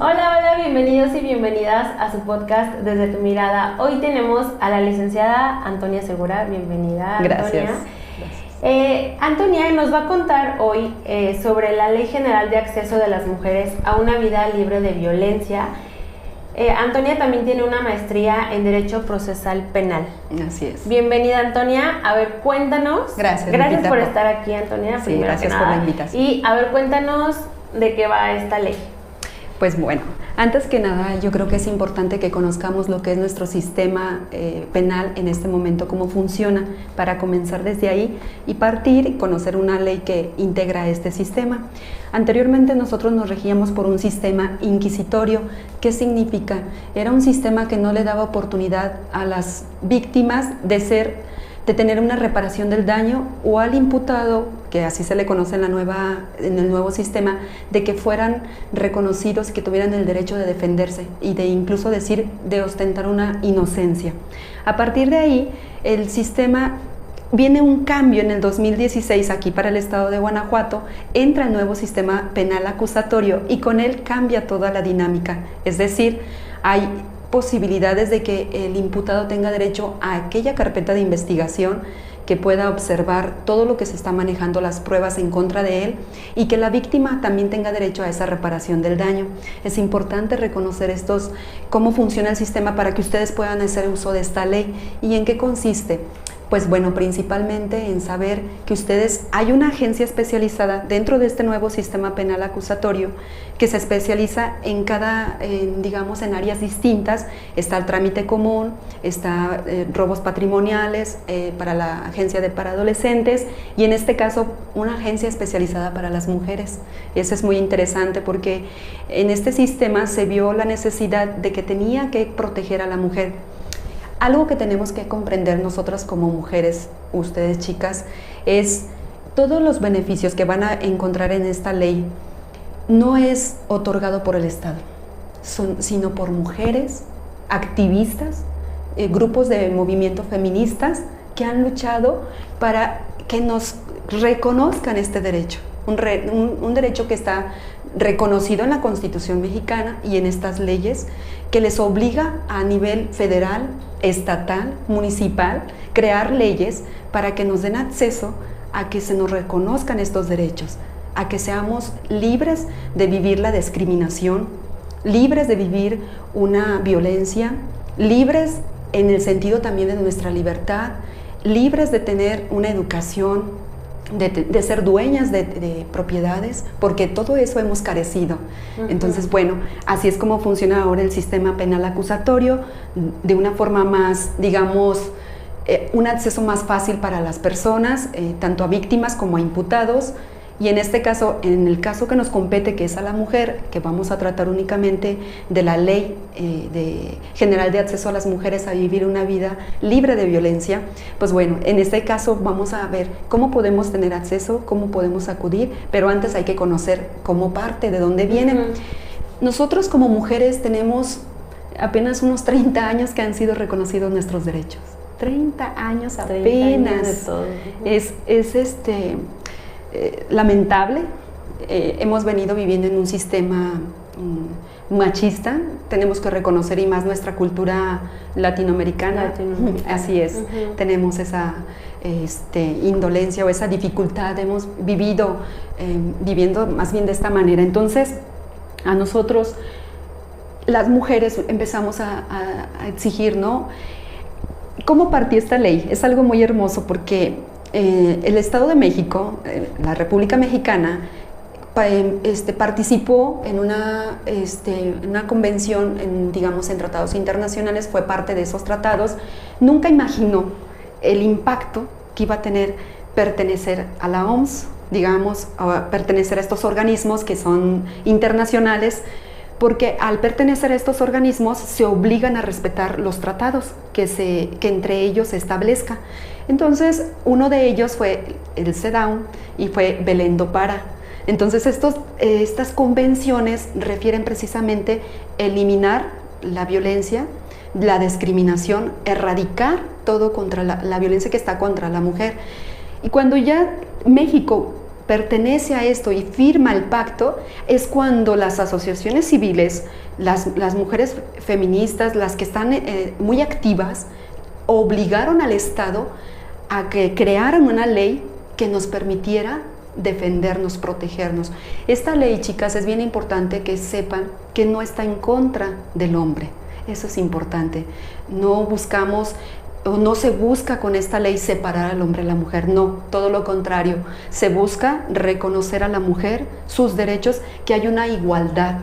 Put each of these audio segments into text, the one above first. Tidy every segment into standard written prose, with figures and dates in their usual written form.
Hola, hola, bienvenidos y bienvenidas a su podcast Desde tu Mirada. Hoy tenemos a la licenciada Antonia Segura. Bienvenida, Antonia. Gracias. Antonia nos va a contar hoy sobre la Ley General de Acceso de las Mujeres a una Vida Libre de Violencia. Antonia también tiene una maestría en Derecho Procesal Penal. Así es. Bienvenida, Antonia. A ver, cuéntanos. Gracias por estar aquí, Antonia. Sí, gracias por la invitación. Y a ver, cuéntanos de qué va esta ley. Pues bueno, antes que nada yo creo que es importante que conozcamos lo que es nuestro sistema penal en este momento, cómo funciona, para comenzar desde ahí y partir y conocer una ley que integra este sistema. Anteriormente nosotros nos regíamos por un sistema inquisitorio. ¿Qué significa? Era un sistema que no le daba oportunidad a las víctimas de tener una reparación del daño, o al imputado, que así se le conoce en el nuevo sistema, de que fueran reconocidos, que tuvieran el derecho de defenderse y de incluso de ostentar una inocencia. A partir de ahí, el sistema viene un cambio en el 2016 aquí para el estado de Guanajuato, entra el nuevo sistema penal acusatorio y con él cambia toda la dinámica, es decir, hay posibilidades de que el imputado tenga derecho a aquella carpeta de investigación, que pueda observar todo lo que se está manejando, las pruebas en contra de él, y que la víctima también tenga derecho a esa reparación del daño. Es importante reconocer cómo funciona el sistema para que ustedes puedan hacer uso de esta ley. ¿Y en qué consiste? Pues bueno, principalmente en saber que hay una agencia especializada dentro de este nuevo sistema penal acusatorio que se especializa en en áreas distintas. Está el trámite común, está robos patrimoniales para la agencia para adolescentes, y en este caso una agencia especializada para las mujeres. Eso es muy interesante porque en este sistema se vio la necesidad de que tenía que proteger a la mujer. Algo que tenemos que comprender nosotras como mujeres, ustedes chicas, es todos los beneficios que van a encontrar en esta ley no es otorgado por el Estado, sino por mujeres, activistas, grupos de movimiento feministas que han luchado para que nos reconozcan este derecho, un derecho que está reconocido en la Constitución mexicana y en estas leyes, que les obliga a nivel federal, estatal, municipal, crear leyes para que nos den acceso a que se nos reconozcan estos derechos, a que seamos libres de vivir la discriminación, libres de vivir una violencia, libres en el sentido también de nuestra libertad, libres de tener una educación, de ser dueñas de propiedades, porque todo eso hemos carecido. Entonces, bueno, así es como funciona ahora el sistema penal acusatorio, de una forma más, un acceso más fácil para las personas, tanto a víctimas como a imputados. Y en este caso, en el caso que nos compete, que es a la mujer, que vamos a tratar únicamente de la Ley General de Acceso a las Mujeres a Vivir una Vida Libre de Violencia, pues bueno, en este caso vamos a ver cómo podemos tener acceso, cómo podemos acudir, pero antes hay que conocer cómo parte, de dónde viene. Nosotros como mujeres tenemos apenas unos 30 años que han sido reconocidos nuestros derechos. 30 años apenas. 30 años de todo. Es lamentable. Hemos venido viviendo en un sistema machista, tenemos que reconocer, y más nuestra cultura latinoamericana. Así es, tenemos esa indolencia o esa dificultad, hemos viviendo más bien de esta manera. Entonces, a nosotros, las mujeres, empezamos a exigir, ¿no? ¿Cómo partió esta ley? Es algo muy hermoso porque el Estado de México, la República Mexicana, participó en una convención, en tratados internacionales, fue parte de esos tratados. Nunca imaginó el impacto que iba a tener pertenecer a la OMS, a pertenecer a estos organismos que son internacionales, porque al pertenecer a estos organismos se obligan a respetar los tratados que entre ellos se establezca. Entonces, uno de ellos fue el CEDAW y fue Belén do Pará. Entonces, estas convenciones refieren precisamente eliminar la violencia, la discriminación, erradicar todo contra la violencia que está contra la mujer. Y cuando ya México pertenece a esto y firma el pacto, es cuando las asociaciones civiles, las mujeres feministas, las que están muy activas, obligaron al Estado a que crearan una ley que nos permitiera defendernos, protegernos. Esta ley, chicas, es bien importante que sepan que no está en contra del hombre. Eso es importante. No buscamos o no se busca con esta ley separar al hombre y la mujer, no, todo lo contrario. Se busca reconocer a la mujer sus derechos, que hay una igualdad.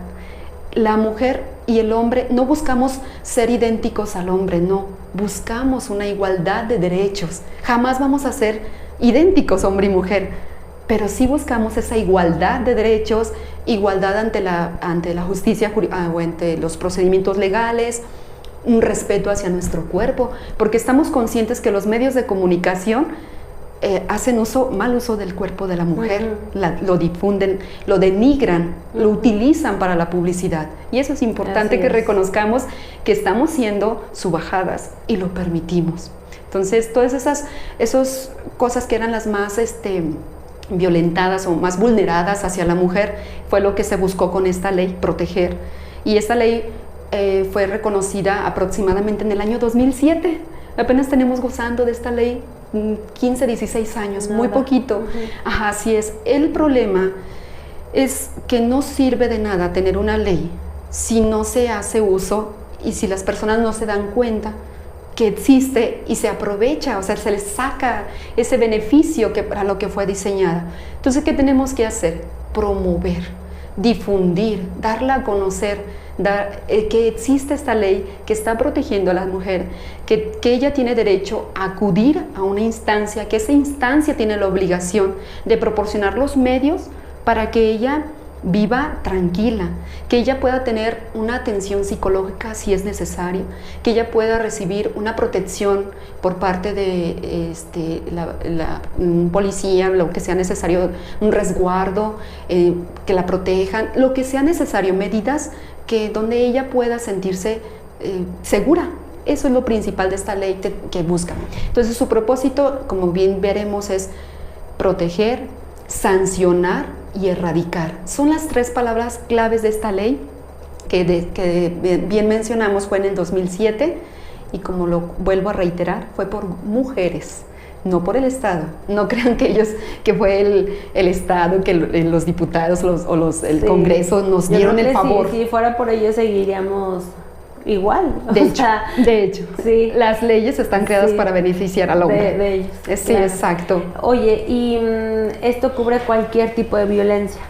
La mujer y el hombre, no buscamos ser idénticos al hombre, no, buscamos una igualdad de derechos. Jamás vamos a ser idénticos hombre y mujer, pero sí buscamos esa igualdad de derechos, igualdad ante la justicia o ante los procedimientos legales, un respeto hacia nuestro cuerpo, porque estamos conscientes que los medios de comunicación hacen mal uso del cuerpo de la mujer, lo difunden, lo denigran, lo utilizan para la publicidad. Y eso es importante que reconozcamos que estamos siendo subajadas y lo permitimos. Entonces, todas esas cosas que eran las más violentadas o más vulneradas hacia la mujer, fue lo que se buscó con esta ley, proteger. Y esta ley fue reconocida aproximadamente en el año 2007. Apenas tenemos gozando de esta ley 15, 16 años, muy poquito. Ajá, así es. El problema es que no sirve de nada tener una ley si no se hace uso y si las personas no se dan cuenta que existe y se aprovecha, o sea, se les saca ese beneficio para lo que fue diseñada. Entonces, ¿qué tenemos que hacer? Promover, difundir, darla a conocer, que existe esta ley que está protegiendo a la mujer, que ella tiene derecho a acudir a una instancia, que esa instancia tiene la obligación de proporcionar los medios para que ella viva tranquila, que ella pueda tener una atención psicológica si es necesario, que ella pueda recibir una protección por parte de un policía, lo que sea necesario, un resguardo, que la protejan, lo que sea necesario, medidas donde ella pueda sentirse segura. Eso es lo principal de esta ley que busca. Entonces, su propósito, como bien veremos, es proteger, sancionar y erradicar. Son las 3 palabras claves de esta ley que bien mencionamos, fue en el 2007 y, como lo vuelvo a reiterar, fue por mujeres, no por el Estado. No crean que fue el Estado, que los diputados el Congreso nos dieron el favor. Si fuera por ello seguiríamos igual. De hecho, sí. Las leyes están creadas para beneficiar al hombre. De ellos. Sí, claro. Exacto. Oye, ¿y esto cubre cualquier tipo de violencia?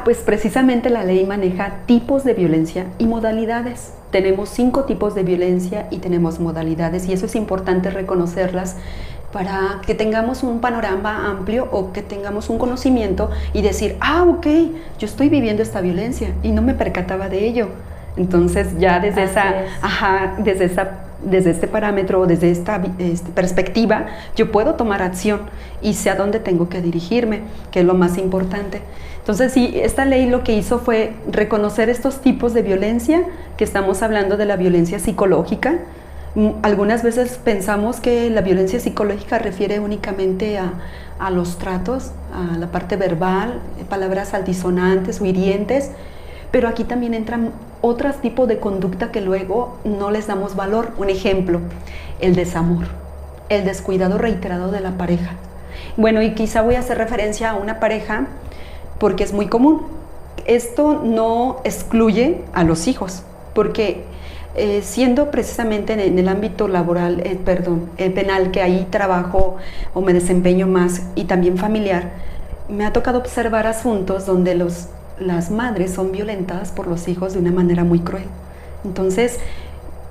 Pues precisamente la ley maneja tipos de violencia y modalidades. Tenemos 5 tipos de violencia y tenemos modalidades, y eso es importante reconocerlas para que tengamos un panorama amplio o que tengamos un conocimiento y decir, ok, yo estoy viviendo esta violencia y no me percataba de ello. Entonces ya desde este parámetro, desde esta perspectiva, yo puedo tomar acción y sé a dónde tengo que dirigirme, que es lo más importante. Entonces, sí, esta ley lo que hizo fue reconocer estos tipos de violencia, que estamos hablando de la violencia psicológica. Algunas veces pensamos que la violencia psicológica refiere únicamente a los tratos, a la parte verbal, palabras altisonantes o hirientes, pero aquí también entran otros tipos de conducta que luego no les damos valor. Un ejemplo, el desamor, el descuidado reiterado de la pareja. Bueno, y quizá voy a hacer referencia a una pareja porque es muy común. Esto no excluye a los hijos, porque siendo precisamente en el ámbito laboral, penal, que ahí trabajo o me desempeño más, y también familiar, me ha tocado observar asuntos donde las madres son violentadas por los hijos de una manera muy cruel. Entonces,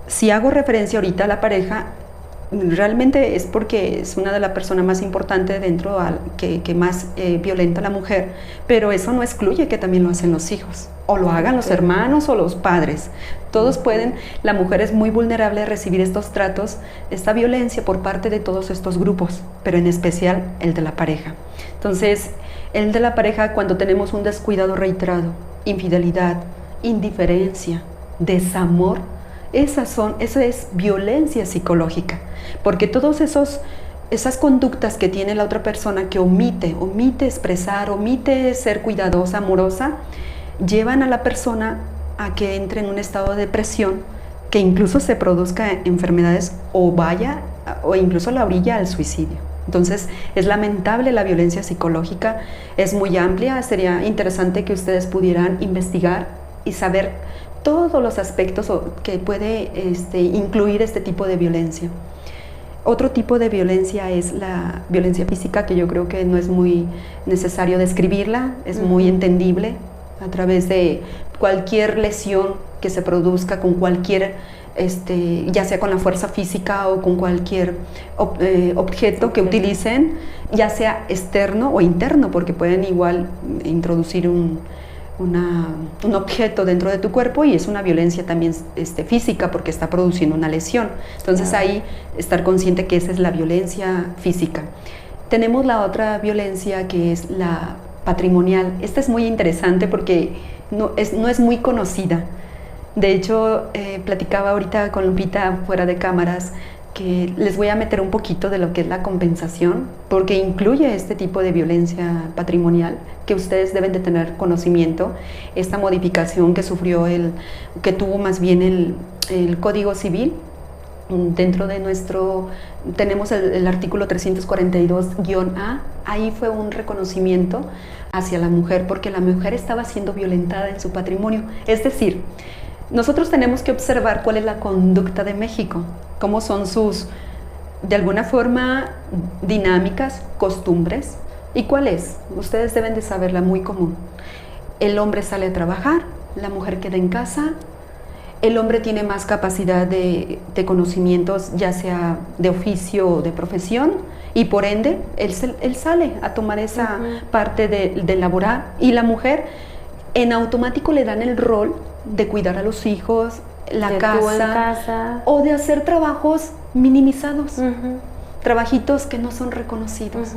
si hago referencia ahorita a la pareja, realmente es porque es una de las personas más importantes dentro que más violenta a la mujer, pero eso no excluye que también lo hacen los hijos, o lo hagan los hermanos o los padres. Todos pueden. La mujer es muy vulnerable a recibir estos tratos, esta violencia por parte de todos estos grupos, pero en especial el de la pareja. Entonces, el de la pareja, cuando tenemos un descuidado reiterado, infidelidad, indiferencia, desamor, eso es violencia psicológica, porque todos esos esas conductas que tiene la otra persona que omite expresar, omite ser cuidadosa, amorosa, llevan a la persona a que entre en un estado de depresión, que incluso se produzca enfermedades o incluso la orilla al suicidio. Entonces, es lamentable la violencia psicológica, es muy amplia, sería interesante que ustedes pudieran investigar y saber todos los aspectos que puede incluir este tipo de violencia. Otro tipo de violencia es la violencia física, que yo creo que no es muy necesario describirla, es muy entendible a través de cualquier lesión que se produzca con cualquier, ya sea con la fuerza física o con cualquier objeto que utilicen, ya sea externo o interno, porque pueden igual introducir un objeto dentro de tu cuerpo y es una violencia también física porque está produciendo una lesión. Entonces ahí estar consciente que esa es la violencia física. Tenemos la otra violencia que es la patrimonial. Esta es muy interesante porque no es muy conocida. De hecho, platicaba ahorita con Lupita fuera de cámaras que les voy a meter un poquito de lo que es la compensación, porque incluye este tipo de violencia patrimonial que ustedes deben de tener conocimiento. Esta modificación que que tuvo más bien el Código Civil, dentro de tenemos el artículo 342-A, ahí fue un reconocimiento hacia la mujer, porque la mujer estaba siendo violentada en su patrimonio. Es decir, nosotros tenemos que observar cuál es la conducta de México, cómo son sus, de alguna forma, dinámicas, costumbres. ¿Y cuál es? Ustedes deben de saberla, muy común. El hombre sale a trabajar, la mujer queda en casa, el hombre tiene más capacidad de conocimientos, ya sea de oficio o de profesión, y por ende, él sale a tomar esa parte de laborar, y la mujer en automático le dan el rol de cuidar a los hijos, la casa, o de hacer trabajos minimizados, trabajitos que no son reconocidos.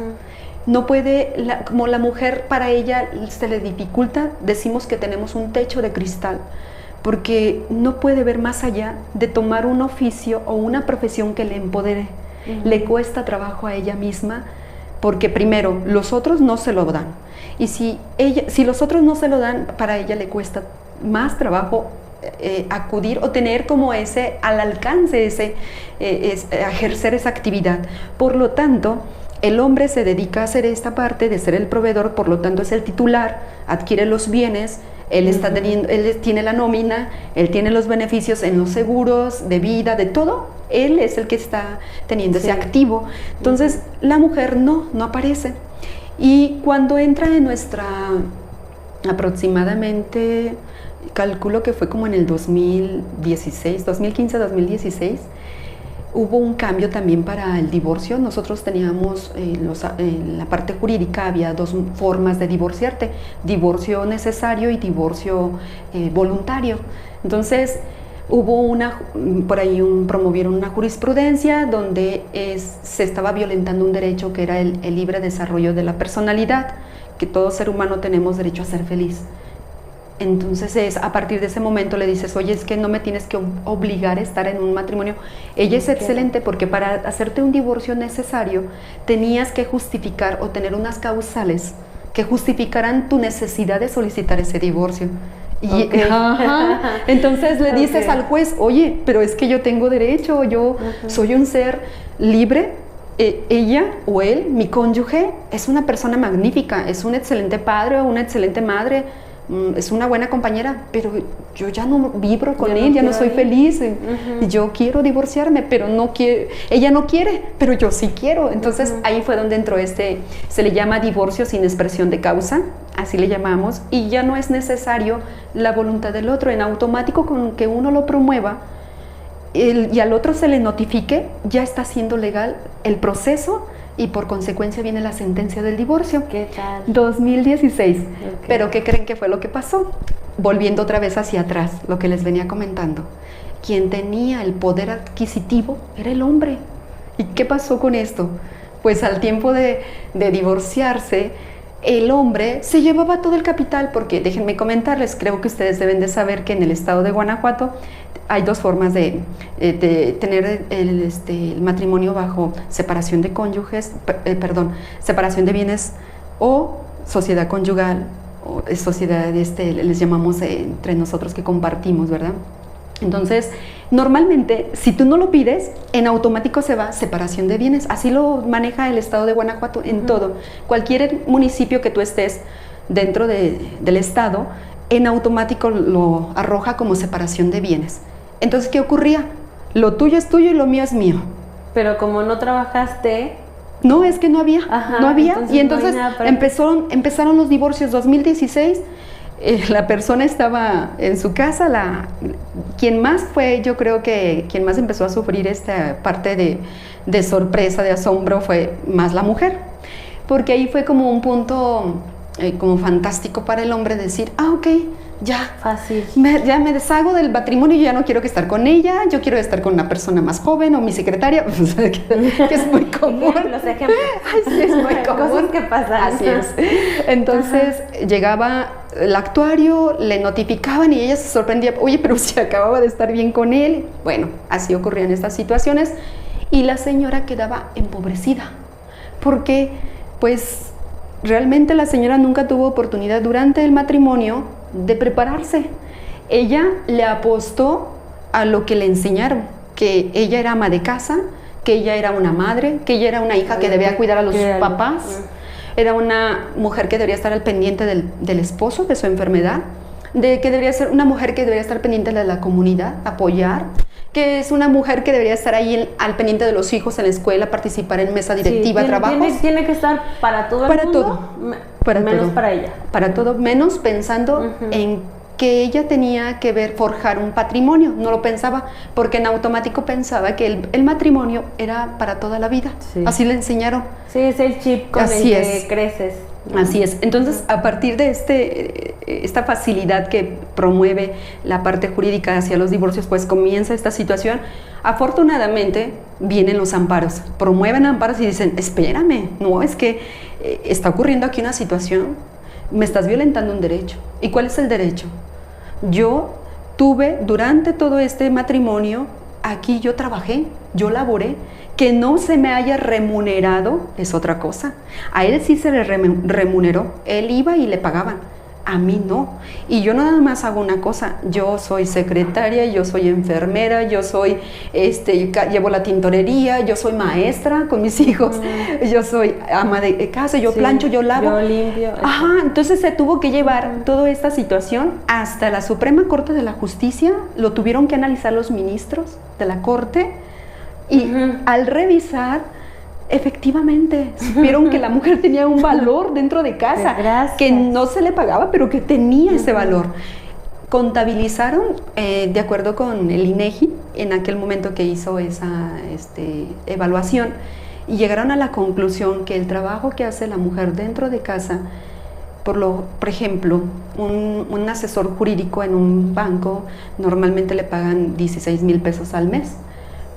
No puede, como la mujer, para ella se le dificulta, decimos que tenemos un techo de cristal, porque no puede ver más allá de tomar un oficio o una profesión que le empodere. Le cuesta trabajo a ella misma, porque primero, los otros no se lo dan. Y si los otros no se lo dan, para ella le cuesta más trabajo acudir o tener como al alcance ejercer esa actividad. Por lo tanto, el hombre se dedica a hacer esta parte de ser el proveedor, por lo tanto es el titular, adquiere los bienes, él tiene la nómina, él tiene los beneficios en los seguros, de vida, de todo, él es el que está teniendo ese activo. Entonces, la mujer no aparece. Y cuando entra en aproximadamente, calculo que fue como en el 2015-2016, hubo un cambio también para el divorcio. Nosotros teníamos, en la parte jurídica había dos formas de divorciarte: divorcio necesario y divorcio voluntario. Entonces, promovieron una jurisprudencia donde se estaba violentando un derecho que era el libre desarrollo de la personalidad, que todo ser humano tenemos derecho a ser feliz. Entonces a partir de ese momento le dices: oye, es que no me tienes que obligar a estar en un matrimonio. Ella es excelente, porque para hacerte un divorcio necesario tenías que justificar o tener unas causales que justificaran tu necesidad de solicitar ese divorcio. Y, entonces le dices al juez: oye, pero es que yo tengo derecho, yo soy un ser libre, ella o él, mi cónyuge, es una persona magnífica, es un excelente padre o una excelente madre, es una buena compañera, pero yo ya no vibro con él, ya no soy feliz, yo quiero divorciarme, pero ella no quiere, pero yo sí quiero. Entonces ahí fue donde entró se le llama divorcio sin expresión de causa, así le llamamos, y ya no es necesario la voluntad del otro. En automático, con que uno lo promueva y al otro se le notifique, ya está siendo legal el proceso, y por consecuencia viene la sentencia del divorcio. ¿Qué tal? 2016. Pero ¿qué creen que fue lo que pasó? Volviendo otra vez hacia atrás, lo que les venía comentando. Quien tenía el poder adquisitivo era el hombre. ¿Y qué pasó con esto? Pues al tiempo de divorciarse, el hombre se llevaba todo el capital, porque déjenme comentarles, creo que ustedes deben de saber que en el estado de Guanajuato hay dos formas de tener el matrimonio bajo separación de cónyuges, separación de bienes o sociedad conyugal, o sociedad, les llamamos entre nosotros que compartimos, ¿verdad? Entonces, normalmente, si tú no lo pides, en automático se va separación de bienes. Así lo maneja el estado de Guanajuato en todo. Cualquier municipio que tú estés dentro del estado, en automático lo arroja como separación de bienes. Entonces, ¿qué ocurría? Lo tuyo es tuyo y lo mío es mío. Pero como no trabajaste... No, es que no había, no había. Y entonces no empezaron los divorcios 2016. La persona estaba en su casa, quien más fue, yo creo que quien más empezó a sufrir esta parte de sorpresa, de asombro, fue más la mujer. Porque ahí fue como un punto como fantástico para el hombre decir, ok, ya, fácil. Ya me deshago del matrimonio, yo ya no quiero que estar con ella, yo quiero estar con una persona más joven o mi secretaria, que es muy común. Los ejemplos. Ay, sí, es muy común. Cosas que pasan. Así es. Entonces llegaba el actuario, le notificaban y ella se sorprendía, oye, pero si acababa de estar bien con él. Bueno, así ocurrían estas situaciones y la señora quedaba empobrecida porque pues realmente la señora nunca tuvo oportunidad durante el matrimonio de prepararse. Ella le apostó a lo que le enseñaron, que ella era ama de casa, que ella era una madre, que ella era una hija que debía cuidar a los papás, era una mujer que debería estar al pendiente del esposo, de su enfermedad, de que debería ser una mujer que debería estar pendiente de la comunidad, apoyar, que es una mujer que debería estar ahí al pendiente de los hijos en la escuela, participar en mesa directiva, trabajos. Tiene que estar para todo el mundo, menos para ella. Para todo, menos pensando en que ella tenía que forjar un patrimonio. No lo pensaba, porque en automático pensaba que el matrimonio era para toda la vida. Sí. Así le enseñaron. Sí, es el chip con el que creces. Así es. Entonces, a partir de esta facilidad que promueve la parte jurídica hacia los divorcios, pues comienza esta situación. Afortunadamente, vienen los amparos. Promueven amparos y dicen, espérame, no, es que está ocurriendo aquí una situación, me estás violentando un derecho. ¿Y cuál es el derecho? Yo tuve, durante todo este matrimonio, aquí yo trabajé, yo laboré. Que no se me haya remunerado es otra cosa. A él sí se le remuneró, él iba y le pagaban, a mí no. Y yo nada más hago una cosa, yo soy secretaria, yo soy enfermera, yo soy, llevo la tintorería, yo soy maestra con mis hijos, yo soy ama de casa, yo plancho, yo lavo. Yo limpio. Ajá, entonces se tuvo que llevar toda esta situación hasta la Suprema Corte de la Justicia, lo tuvieron que analizar los ministros de la Corte. Y al revisar, efectivamente, supieron que la mujer tenía un valor dentro de casa, que no se le pagaba, pero que tenía ese valor. Contabilizaron, de acuerdo con el INEGI, en aquel momento que hizo esa evaluación, y llegaron a la conclusión que el trabajo que hace la mujer dentro de casa, por ejemplo, un asesor jurídico en un banco, normalmente le pagan 16,000 pesos al mes.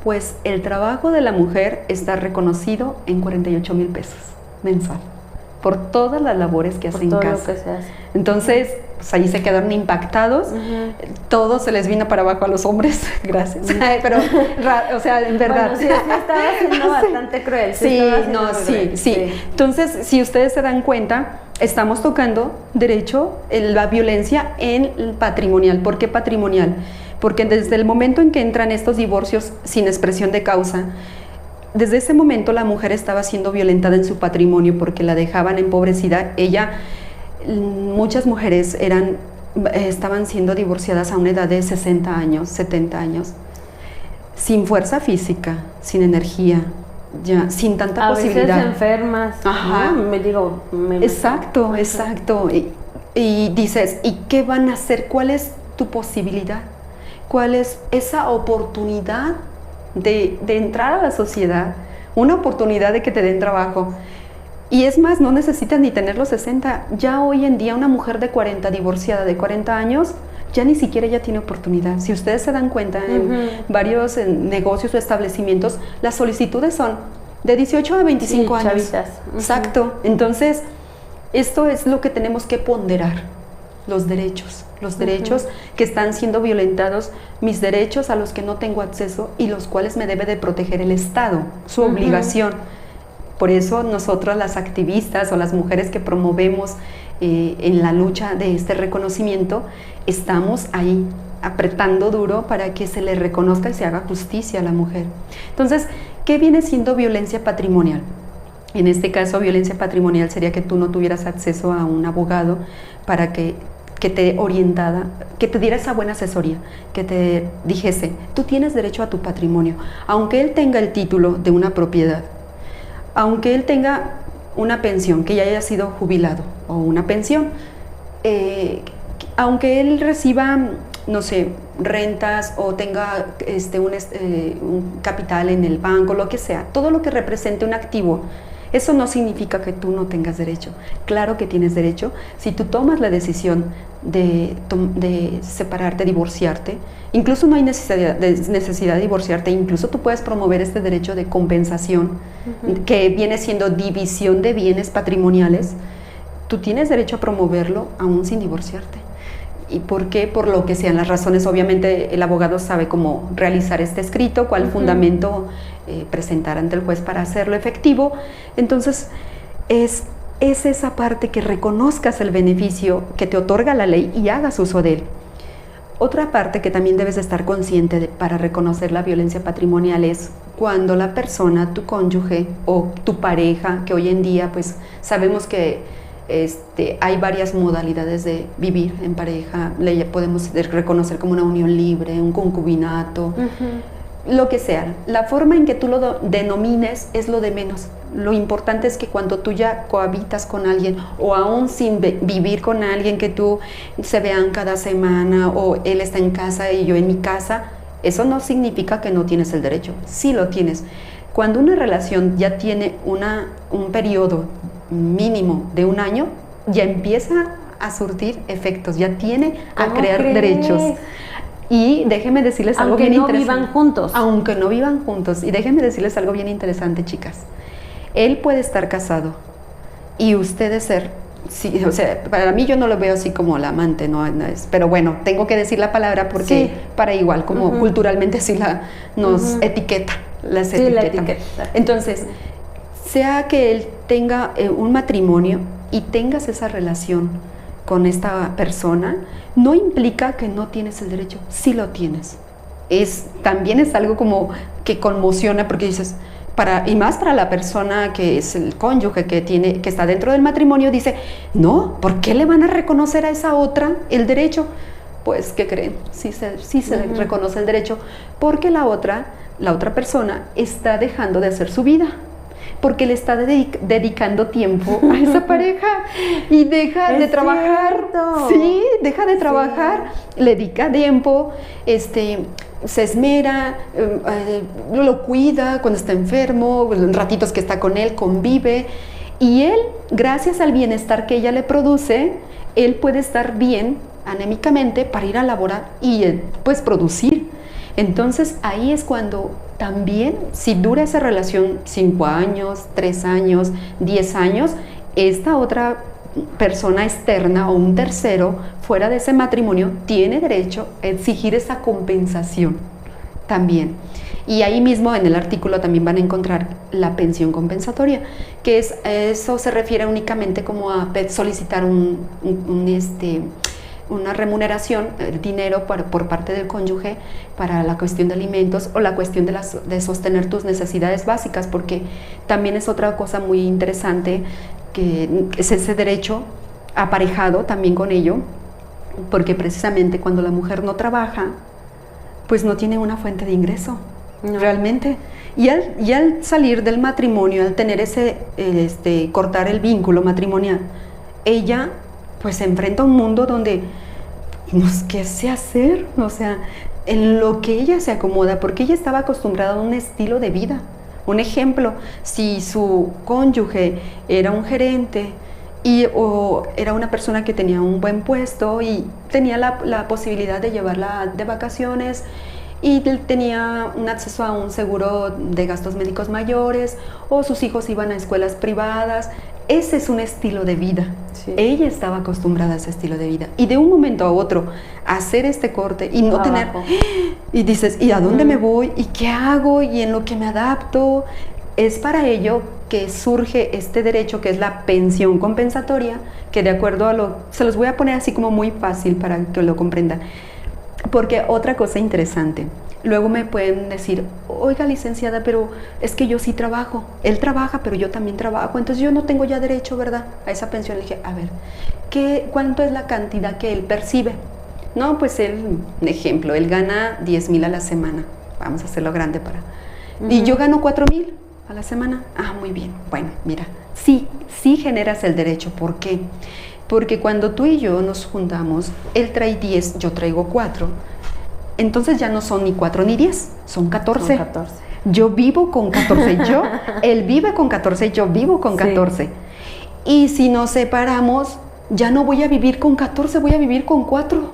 Pues el trabajo de la mujer está reconocido en 48,000 pesos mensual por todas las labores que hace en casa. Lo que se hace. Entonces, pues ahí se quedaron impactados, todo se les vino para abajo a los hombres, gracias. Pero, o sea, en verdad. Bueno, sí, estaba siendo bastante cruel. Sí. Entonces, si ustedes se dan cuenta, estamos tocando derecho, la violencia en el patrimonial. ¿Por qué patrimonial? Porque desde el momento en que entran estos divorcios sin expresión de causa, desde ese momento la mujer estaba siendo violentada en su patrimonio porque la dejaban empobrecida. Muchas mujeres estaban siendo divorciadas a una edad de 60 años, 70 años, sin fuerza física, sin energía, ya sin tanta posibilidad. A veces enfermas. Ajá. ¿No? Exacto. Y dices, ¿y qué van a hacer? ¿Cuál es tu posibilidad? ¿Cuál es esa oportunidad de entrar a la sociedad? Una oportunidad de que te den trabajo. Y es más, no necesitas ni tener los 60. Ya hoy en día una mujer de 40, divorciada de 40 años, ya ni siquiera ella tiene oportunidad. Si ustedes se dan cuenta, en varios negocios o establecimientos, las solicitudes son de 18 a 25 años. Chavitas. Exacto. Entonces, esto es lo que tenemos que ponderar. los derechos que están siendo violentados, mis derechos a los que no tengo acceso y los cuales me debe de proteger el Estado, su obligación. Por eso nosotros las activistas o las mujeres que promovemos en la lucha de este reconocimiento, estamos ahí apretando duro para que se le reconozca y se haga justicia a la mujer. Entonces, ¿qué viene siendo violencia patrimonial? En este caso, violencia patrimonial sería que tú no tuvieras acceso a un abogado para que te orientara, que te diera esa buena asesoría, que te dijese, tú tienes derecho a tu patrimonio, aunque él tenga el título de una propiedad, aunque él tenga una pensión, que ya haya sido jubilado, o una pensión, aunque él reciba, no sé, rentas o tenga un capital en el banco, lo que sea, todo lo que represente un activo, eso no significa que tú no tengas derecho. Claro que tienes derecho. Si tú tomas la decisión de separarte, divorciarte, incluso no hay necesidad de divorciarte, incluso tú puedes promover este derecho de compensación, que viene siendo división de bienes patrimoniales. Tú tienes derecho a promoverlo aún sin divorciarte. ¿Y por qué? Por lo que sean las razones. Obviamente el abogado sabe cómo realizar este escrito, cuál fundamento presentar ante el juez para hacerlo efectivo. Entonces es esa parte, que reconozcas el beneficio que te otorga la ley y hagas uso de él. Otra parte que también debes de estar consciente para reconocer la violencia patrimonial es cuando la persona, tu cónyuge o tu pareja, que hoy en día pues sabemos que hay varias modalidades de vivir en pareja, podemos reconocer como una unión libre, un concubinato, lo que sea. La forma en que tú lo denomines es lo de menos. Lo importante es que cuando tú ya cohabitas con alguien, o aún sin vivir con alguien, que tú se vean cada semana, o él está en casa y yo en mi casa, eso no significa que no tienes el derecho. Sí lo tienes. Cuando una relación ya tiene un periodo mínimo de 1 año, ya empieza a surtir efectos, ya tiene a crear derechos. Y déjenme decirles algo bien interesante. Aunque no vivan juntos. Aunque no vivan juntos. Y déjenme decirles algo bien interesante, chicas. Él puede estar casado y ustedes ser, sí, o sea, para mí yo no lo veo así como la amante, no es, pero bueno, tengo que decir la palabra porque para igual, como culturalmente así nos etiqueta, las etiqueta. Entonces, sea que él tenga un matrimonio y tengas esa relación con esta persona, no implica que no tienes el derecho, sí lo tienes. También es algo como que conmociona, porque dices, y más para la persona que es el cónyuge que está dentro del matrimonio, dice, no, ¿por qué le van a reconocer a esa otra el derecho? Pues, ¿qué creen? Sí se le reconoce el derecho, porque la otra persona está dejando de hacer su vida, porque le está dedicando tiempo a esa pareja y deja de trabajar. Cierto. Sí, deja de trabajar, le dedica tiempo, se esmera, lo cuida cuando está enfermo, ratitos que está con él, convive, y él, gracias al bienestar que ella le produce, él puede estar bien anémicamente para ir a laborar y pues producir. Entonces ahí es cuando también, si dura esa relación 5 años, 3 años, 10 años, esta otra persona externa o un tercero fuera de ese matrimonio tiene derecho a exigir esa compensación también. Y ahí mismo en el artículo también van a encontrar la pensión compensatoria, que eso se refiere únicamente como a solicitar una remuneración, el dinero por parte del cónyuge para la cuestión de alimentos o la cuestión de sostener tus necesidades básicas, porque también es otra cosa muy interesante, que es ese derecho aparejado también con ello, porque precisamente cuando la mujer no trabaja, pues no tiene una fuente de ingreso, realmente. Y al salir del matrimonio, al tener cortar el vínculo matrimonial, ella pues se enfrenta a un mundo donde ¿qué sé hacer? O sea, en lo que ella se acomoda, porque ella estaba acostumbrada a un estilo de vida. Un ejemplo, si su cónyuge era un gerente o era una persona que tenía un buen puesto y tenía la posibilidad de llevarla de vacaciones y tenía un acceso a un seguro de gastos médicos mayores, o sus hijos iban a escuelas privadas, ese es un estilo de vida. Sí. Ella estaba acostumbrada a ese estilo de vida. Y de un momento a otro, hacer este corte y no tener... Y dices, ¿y a dónde me voy? ¿Y qué hago? ¿Y en lo que me adapto? Es para ello que surge este derecho, que es la pensión compensatoria, que de acuerdo a lo... Se los voy a poner así como muy fácil para que lo comprendan. Porque otra cosa interesante, luego me pueden decir, oiga, licenciada, pero es que yo sí trabajo. Él trabaja, pero yo también trabajo, entonces yo no tengo ya derecho, ¿verdad?, a esa pensión. Le dije, a ver, ¿cuánto es la cantidad que él percibe? No, pues él, un ejemplo, él gana 10,000 a la semana. Vamos a hacerlo grande para... Y yo gano 4,000 a la semana. Ah, muy bien. Bueno, mira, sí generas el derecho. ¿Por qué? Porque cuando tú y yo nos juntamos, él trae 10, yo traigo 4, entonces ya no son ni 4 ni 10, son 14. Son 14. Yo vivo con 14, él vive con 14, yo vivo con 14. Sí. Y si nos separamos, ya no voy a vivir con 14, voy a vivir con 4.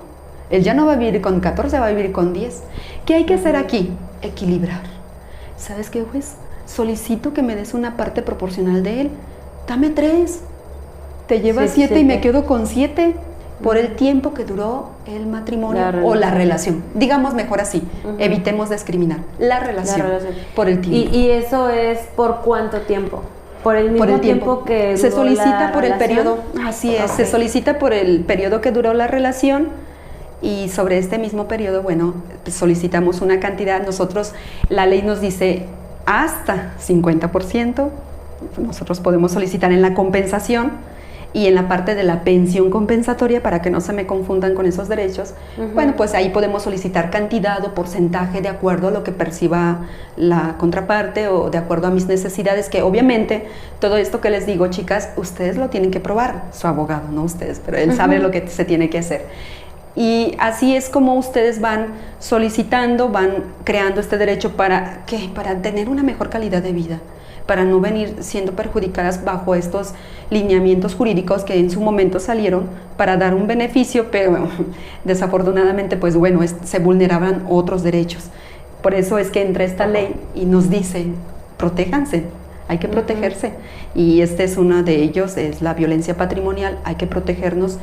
Él ya no va a vivir con 14, va a vivir con 10. ¿Qué hay que hacer aquí? Equilibrar. ¿Sabes qué, juez? Solicito que me des una parte proporcional de él. Dame 3. Te llevas 7 y me quedo con 7 por el tiempo que duró el matrimonio o la relación. Digamos mejor así, evitemos discriminar. La relación por el tiempo. ¿Y eso es por cuánto tiempo? ¿Por el mismo tiempo que se solicita por el periodo? Así es, se solicita por el periodo que duró la relación y sobre este mismo periodo, bueno, solicitamos una cantidad. Nosotros, la ley nos dice hasta 50%, nosotros podemos solicitar en la compensación y en la parte de la pensión compensatoria, para que no se me confundan con esos derechos, bueno, pues ahí podemos solicitar cantidad o porcentaje de acuerdo a lo que perciba la contraparte o de acuerdo a mis necesidades, que obviamente todo esto que les digo, chicas, ustedes lo tienen que probar, su abogado, no ustedes, pero él sabe lo que se tiene que hacer. Y así es como ustedes van solicitando, van creando este derecho para ¿qué? Para tener una mejor calidad de vida, para no venir siendo perjudicadas bajo estos lineamientos jurídicos que en su momento salieron para dar un beneficio, pero desafortunadamente, pues bueno, se vulneraban otros derechos. Por eso es que entra esta ley y nos dice, protéjanse, hay que protegerse. Y este es uno de ellos, es la violencia patrimonial, hay que protegernos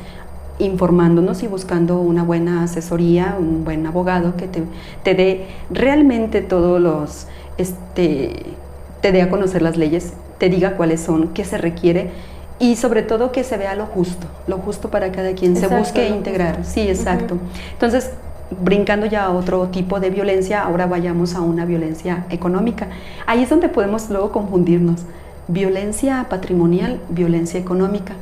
informándonos y buscando una buena asesoría, un buen abogado que te dé realmente todos los... te dé a conocer las leyes, te diga cuáles son, qué se requiere y sobre todo que se vea lo justo para cada quien, se busque integrar. Sí, exacto. Entonces, brincando ya a otro tipo de violencia, ahora vayamos a una violencia económica. Ahí es donde podemos luego confundirnos. Violencia patrimonial, violencia económica.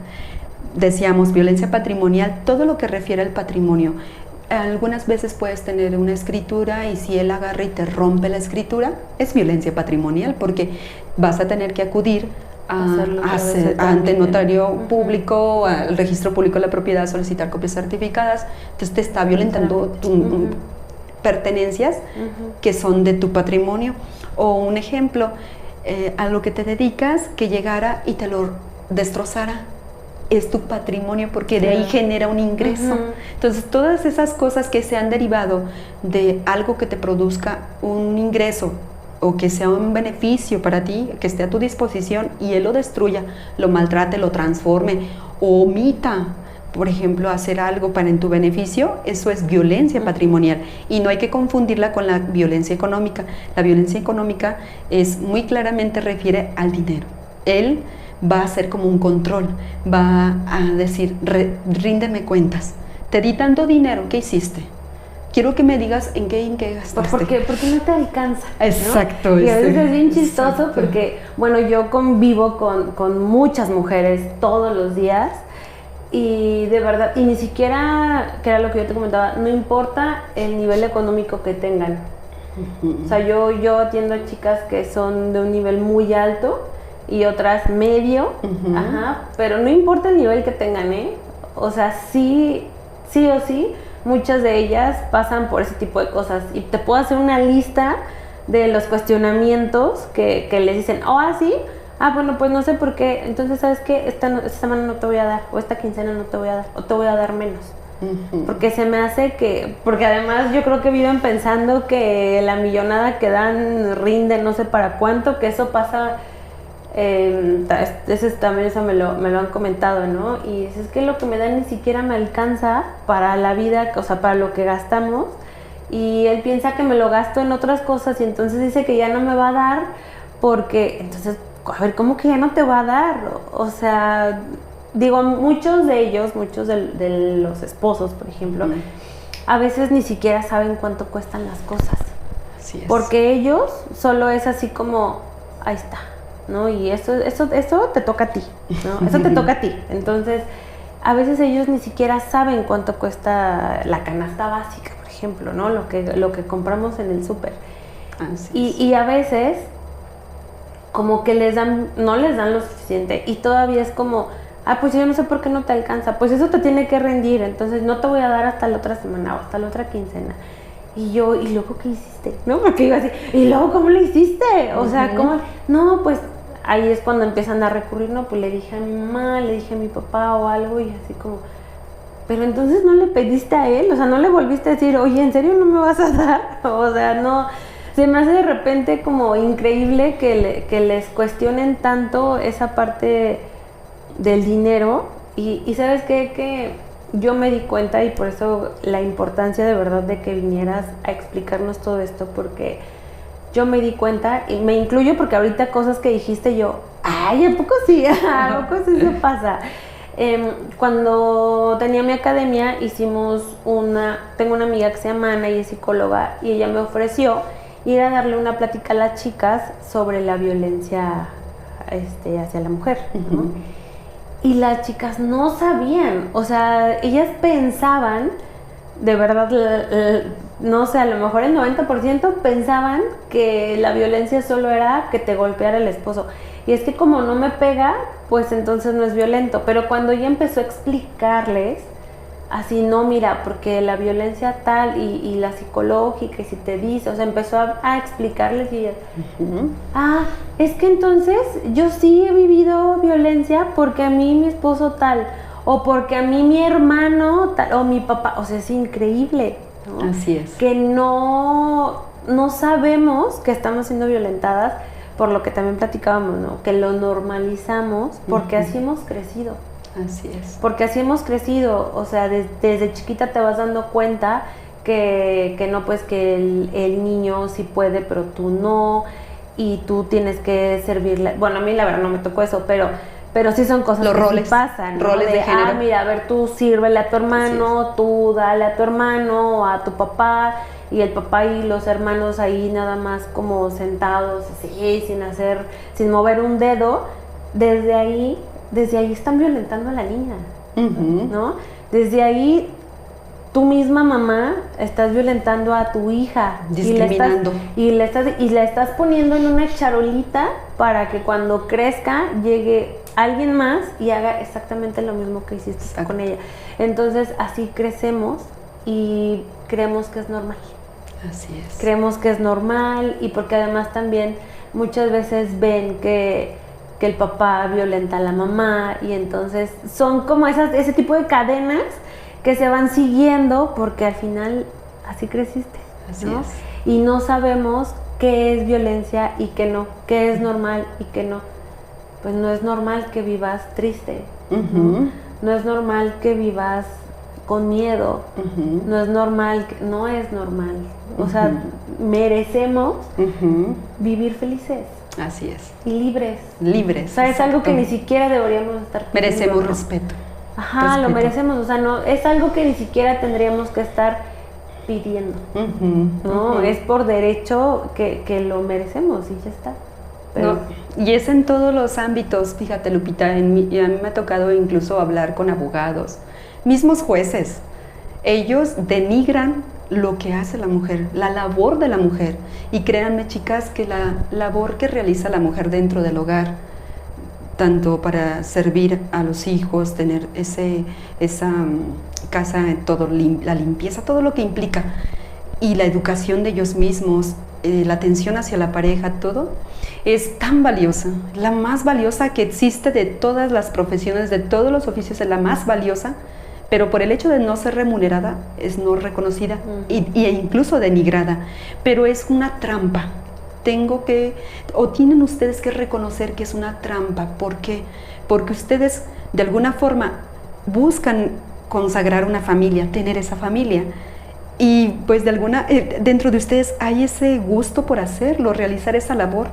Decíamos, violencia patrimonial, todo lo que refiere al patrimonio. Algunas veces puedes tener una escritura y si él agarra y te rompe la escritura, es violencia patrimonial porque vas a tener que acudir ante notario público, al registro público de la propiedad, solicitar copias certificadas. Entonces te está violentando pertenencias que son de tu patrimonio. O un ejemplo, a lo que te dedicas, que llegara y te lo destrozara. Es tu patrimonio porque de ahí genera un ingreso. Entonces todas esas cosas que se han derivado de algo que te produzca un ingreso o que sea un beneficio para ti, que esté a tu disposición y él lo destruya, lo maltrate, lo transforme o omita, por ejemplo, hacer algo para en tu beneficio, eso es violencia patrimonial y no hay que confundirla con la violencia económica. La violencia económica es muy claramente refiere al dinero. Él va a hacer como un control, va a decir, ríndeme cuentas, te di tanto dinero, ¿qué hiciste? Quiero que me digas en qué gastaste. Porque no te alcanza, ¿no? Exacto. Y a veces es bien chistoso porque, bueno, yo convivo con muchas mujeres todos los días y de verdad, y ni siquiera, que era lo que yo te comentaba, no importa el nivel económico que tengan. O sea, yo atiendo a chicas que son de un nivel muy alto y otras medio, pero no importa el nivel que tengan, o sea, sí o sí, muchas de ellas pasan por ese tipo de cosas y te puedo hacer una lista de los cuestionamientos que les dicen, sí, bueno, pues no sé por qué, entonces sabes que esta semana no te voy a dar, o esta quincena no te voy a dar, o te voy a dar menos. Porque se me hace porque además yo creo que viven pensando que la millonada que dan rinde no sé para cuánto, que eso pasa también eso me lo han comentado, ¿no? Y es que lo que me dan ni siquiera me alcanza para la vida, o sea, para lo que gastamos. Y él piensa que me lo gasto en otras cosas y entonces dice que ya no me va a dar porque, entonces, a ver, ¿cómo que ya no te va a dar? O sea, digo, muchos de los esposos, por ejemplo, a veces ni siquiera saben cuánto cuestan las cosas. Así es. Porque ellos solo es así como, ahí está, ¿no? Y eso te toca a ti, ¿no? Eso te toca a ti. Entonces, a veces ellos ni siquiera saben cuánto cuesta la canasta básica, por ejemplo, ¿no? Lo que compramos en el súper. Y a veces, como que no les dan lo suficiente. Y todavía es como, pues yo no sé por qué no te alcanza. Pues eso te tiene que rendir, entonces no te voy a dar hasta la otra semana o hasta la otra quincena. Y yo, ¿y luego qué hiciste? ¿No? Porque iba así, ¿y luego cómo lo hiciste? O sea, ¿cómo? No, pues ahí es cuando empiezan a recurrir, ¿no? Pues le dije a mi mamá, le dije a mi papá o algo y así como, pero entonces no le pediste a él, o sea, no le volviste a decir, oye, ¿en serio no me vas a dar? O sea, no, se me hace de repente como increíble que les cuestionen tanto esa parte del dinero y ¿sabes qué? Que yo me di cuenta y por eso la importancia de verdad de que vinieras a explicarnos todo esto, porque yo me di cuenta, y me incluyo porque ahorita cosas que dijiste yo, ay, ¿a poco sí? ¿A poco sí se pasa? Cuando tenía mi academia tengo una amiga que se llama Ana y es psicóloga y ella me ofreció ir a darle una plática a las chicas sobre la violencia hacia la mujer, ¿no? Y las chicas no sabían, o sea, ellas pensaban, de verdad, no sé, a lo mejor el 90% pensaban que la violencia solo era que te golpeara el esposo. Y es que como no me pega, pues entonces no es violento. Pero cuando ella empezó a explicarles, así, no, mira, porque la violencia tal y la psicológica, y si te dice, o sea, empezó a explicarles y ella, es que entonces yo sí he vivido violencia porque a mí mi esposo tal, o porque a mí mi hermano tal, o mi papá, o sea, es increíble, ¿no? Así es. Que no sabemos que estamos siendo violentadas, por lo que también platicábamos, ¿no? Que lo normalizamos porque así hemos crecido. Así es. Porque así hemos crecido, o sea, desde chiquita te vas dando cuenta que no, pues que el niño sí puede, pero tú no, y tú tienes que servirle. Bueno, a mí la verdad no me tocó eso, pero sí son cosas los que roles, sí pasan, ¿no? roles de género. Mira, a ver, tú sírvele a tu hermano, tú dale a tu hermano, a tu papá, y el papá y los hermanos ahí nada más como sentados, así, sin mover un dedo. Desde ahí están violentando a la niña, ¿no? Desde ahí tú misma, mamá, estás violentando a tu hija. Discriminando. Y la estás poniendo en una charolita para que cuando crezca llegue alguien más y haga exactamente lo mismo que hiciste con ella. Entonces así crecemos y creemos que es normal. Así es. Creemos que es normal y porque además también muchas veces ven que el papá violenta a la mamá y entonces son como ese tipo de cadenas que se van siguiendo porque al final así creciste, así ¿no? Es. Y no sabemos qué es violencia y qué no, qué es normal y qué no. Pues no es normal que vivas triste, ¿no? No es normal que vivas con miedo, no es normal, o sea, merecemos vivir felices. Así es. Y libres. Libres. O sea, es algo que ni siquiera deberíamos estar pidiendo. Merecemos respeto. Ajá, lo merecemos. O sea, no, es algo que ni siquiera tendríamos que estar pidiendo. No, es por derecho que lo merecemos y ya está. Pero... No, y es en todos los ámbitos, fíjate, Lupita, y a mí me ha tocado incluso hablar con abogados, mismos jueces. Ellos denigran lo que hace la mujer, la labor de la mujer. Y créanme, chicas, que la labor que realiza la mujer dentro del hogar, tanto para servir a los hijos, tener esa casa, la limpieza, todo lo que implica, y la educación de ellos mismos, la atención hacia la pareja, todo, es tan valiosa, la más valiosa que existe de todas las profesiones, de todos los oficios, es la más valiosa, pero por el hecho de no ser remunerada, es no reconocida e incluso denigrada, pero es una trampa, o tienen ustedes que reconocer que es una trampa. ¿Por qué? Porque ustedes de alguna forma buscan consagrar una familia, tener esa familia. Y pues dentro de ustedes hay ese gusto por hacerlo, realizar esa labor.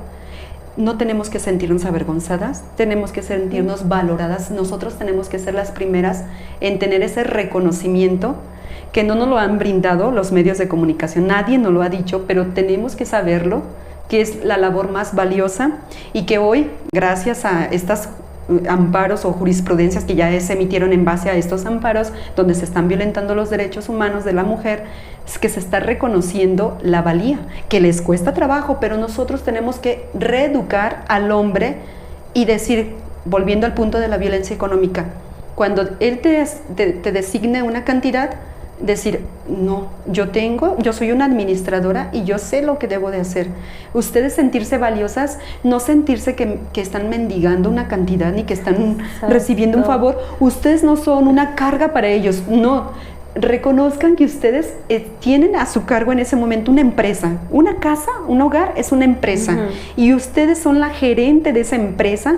No tenemos que sentirnos avergonzadas, tenemos que sentirnos valoradas. Nosotros tenemos que ser las primeras en tener ese reconocimiento que no nos lo han brindado los medios de comunicación. Nadie nos lo ha dicho, pero tenemos que saberlo, que es la labor más valiosa y que hoy, gracias a estas amparos o jurisprudencias que ya se emitieron en base a estos amparos, donde se están violentando los derechos humanos de la mujer, es que se está reconociendo la valía, que les cuesta trabajo, pero nosotros tenemos que reeducar al hombre y decir, volviendo al punto de la violencia económica, cuando él te designe una cantidad, decir, no, yo soy una administradora y yo sé lo que debo de hacer. Ustedes sentirse valiosas, no sentirse que están mendigando una cantidad ni que están recibiendo un favor. Ustedes no son una carga para ellos, no. Reconozcan que ustedes tienen a su cargo en ese momento una empresa. Una casa, un hogar es una empresa y ustedes son la gerente de esa empresa.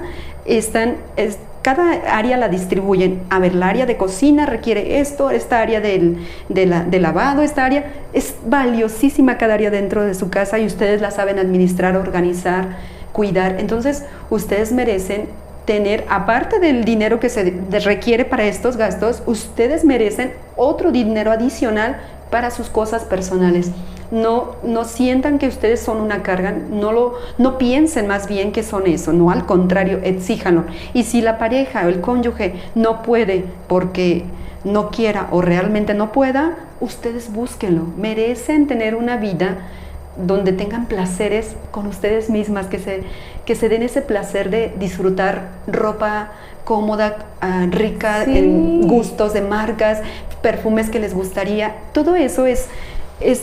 Cada área la distribuyen. A ver, la área de cocina requiere esto, esta área de lavado, esta área es valiosísima, cada área dentro de su casa, y ustedes la saben administrar, organizar, cuidar. Entonces, ustedes merecen tener, aparte del dinero que se requiere para estos gastos, ustedes merecen otro dinero adicional para sus cosas personales. No sientan que ustedes son una carga, no piensen más bien que son eso, no, al contrario, exíjanlo. Y si la pareja o el cónyuge no puede porque no quiera o realmente no pueda, ustedes búsquenlo. Merecen tener una vida donde tengan placeres con ustedes mismas, que se den ese placer de disfrutar ropa cómoda, rica, en gustos de marcas, perfumes que les gustaría. Todo eso es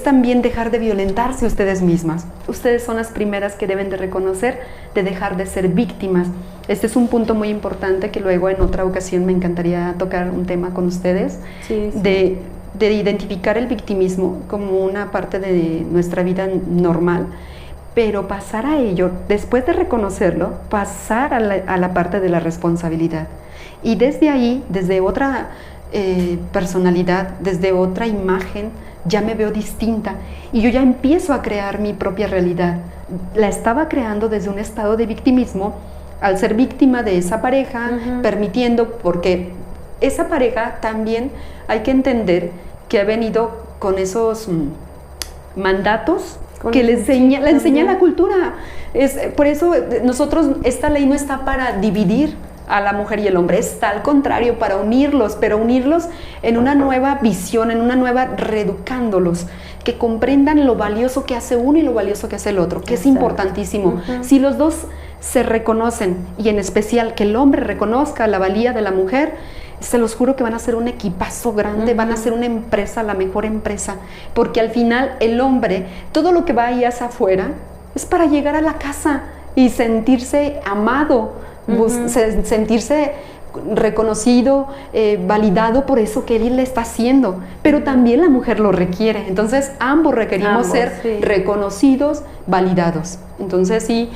también dejar de violentarse ustedes mismas. Ustedes son las primeras que deben de reconocer, de dejar de ser víctimas. Este es un punto muy importante que luego en otra ocasión me encantaría tocar un tema con ustedes, de identificar el victimismo como una parte de nuestra vida normal, pero pasar a ello, después de reconocerlo, pasar a la parte de la responsabilidad. Y desde ahí, desde otra personalidad, desde otra imagen, ya me veo distinta y yo ya empiezo a crear mi propia realidad. La estaba creando desde un estado de victimismo, al ser víctima de esa pareja, permitiendo, porque esa pareja también hay que entender que ha venido con esos mandatos que le enseña la cultura. Por eso esta ley no está para dividir a la mujer y el hombre, está al contrario para unirlos, pero unirlos en una nueva visión, en una nueva, reeducándolos, que comprendan lo valioso que hace uno y lo valioso que hace el otro, que es importantísimo. Si los dos se reconocen, y en especial que el hombre reconozca la valía de la mujer, se los juro que van a ser un equipazo grande, van a ser una empresa, la mejor empresa, porque al final el hombre, todo lo que va ahí hacia afuera, es para llegar a la casa y sentirse amado, sentirse reconocido, validado por eso que él le está haciendo, pero también la mujer lo requiere. Entonces ambos requerimos ser reconocidos, validados. Entonces sí,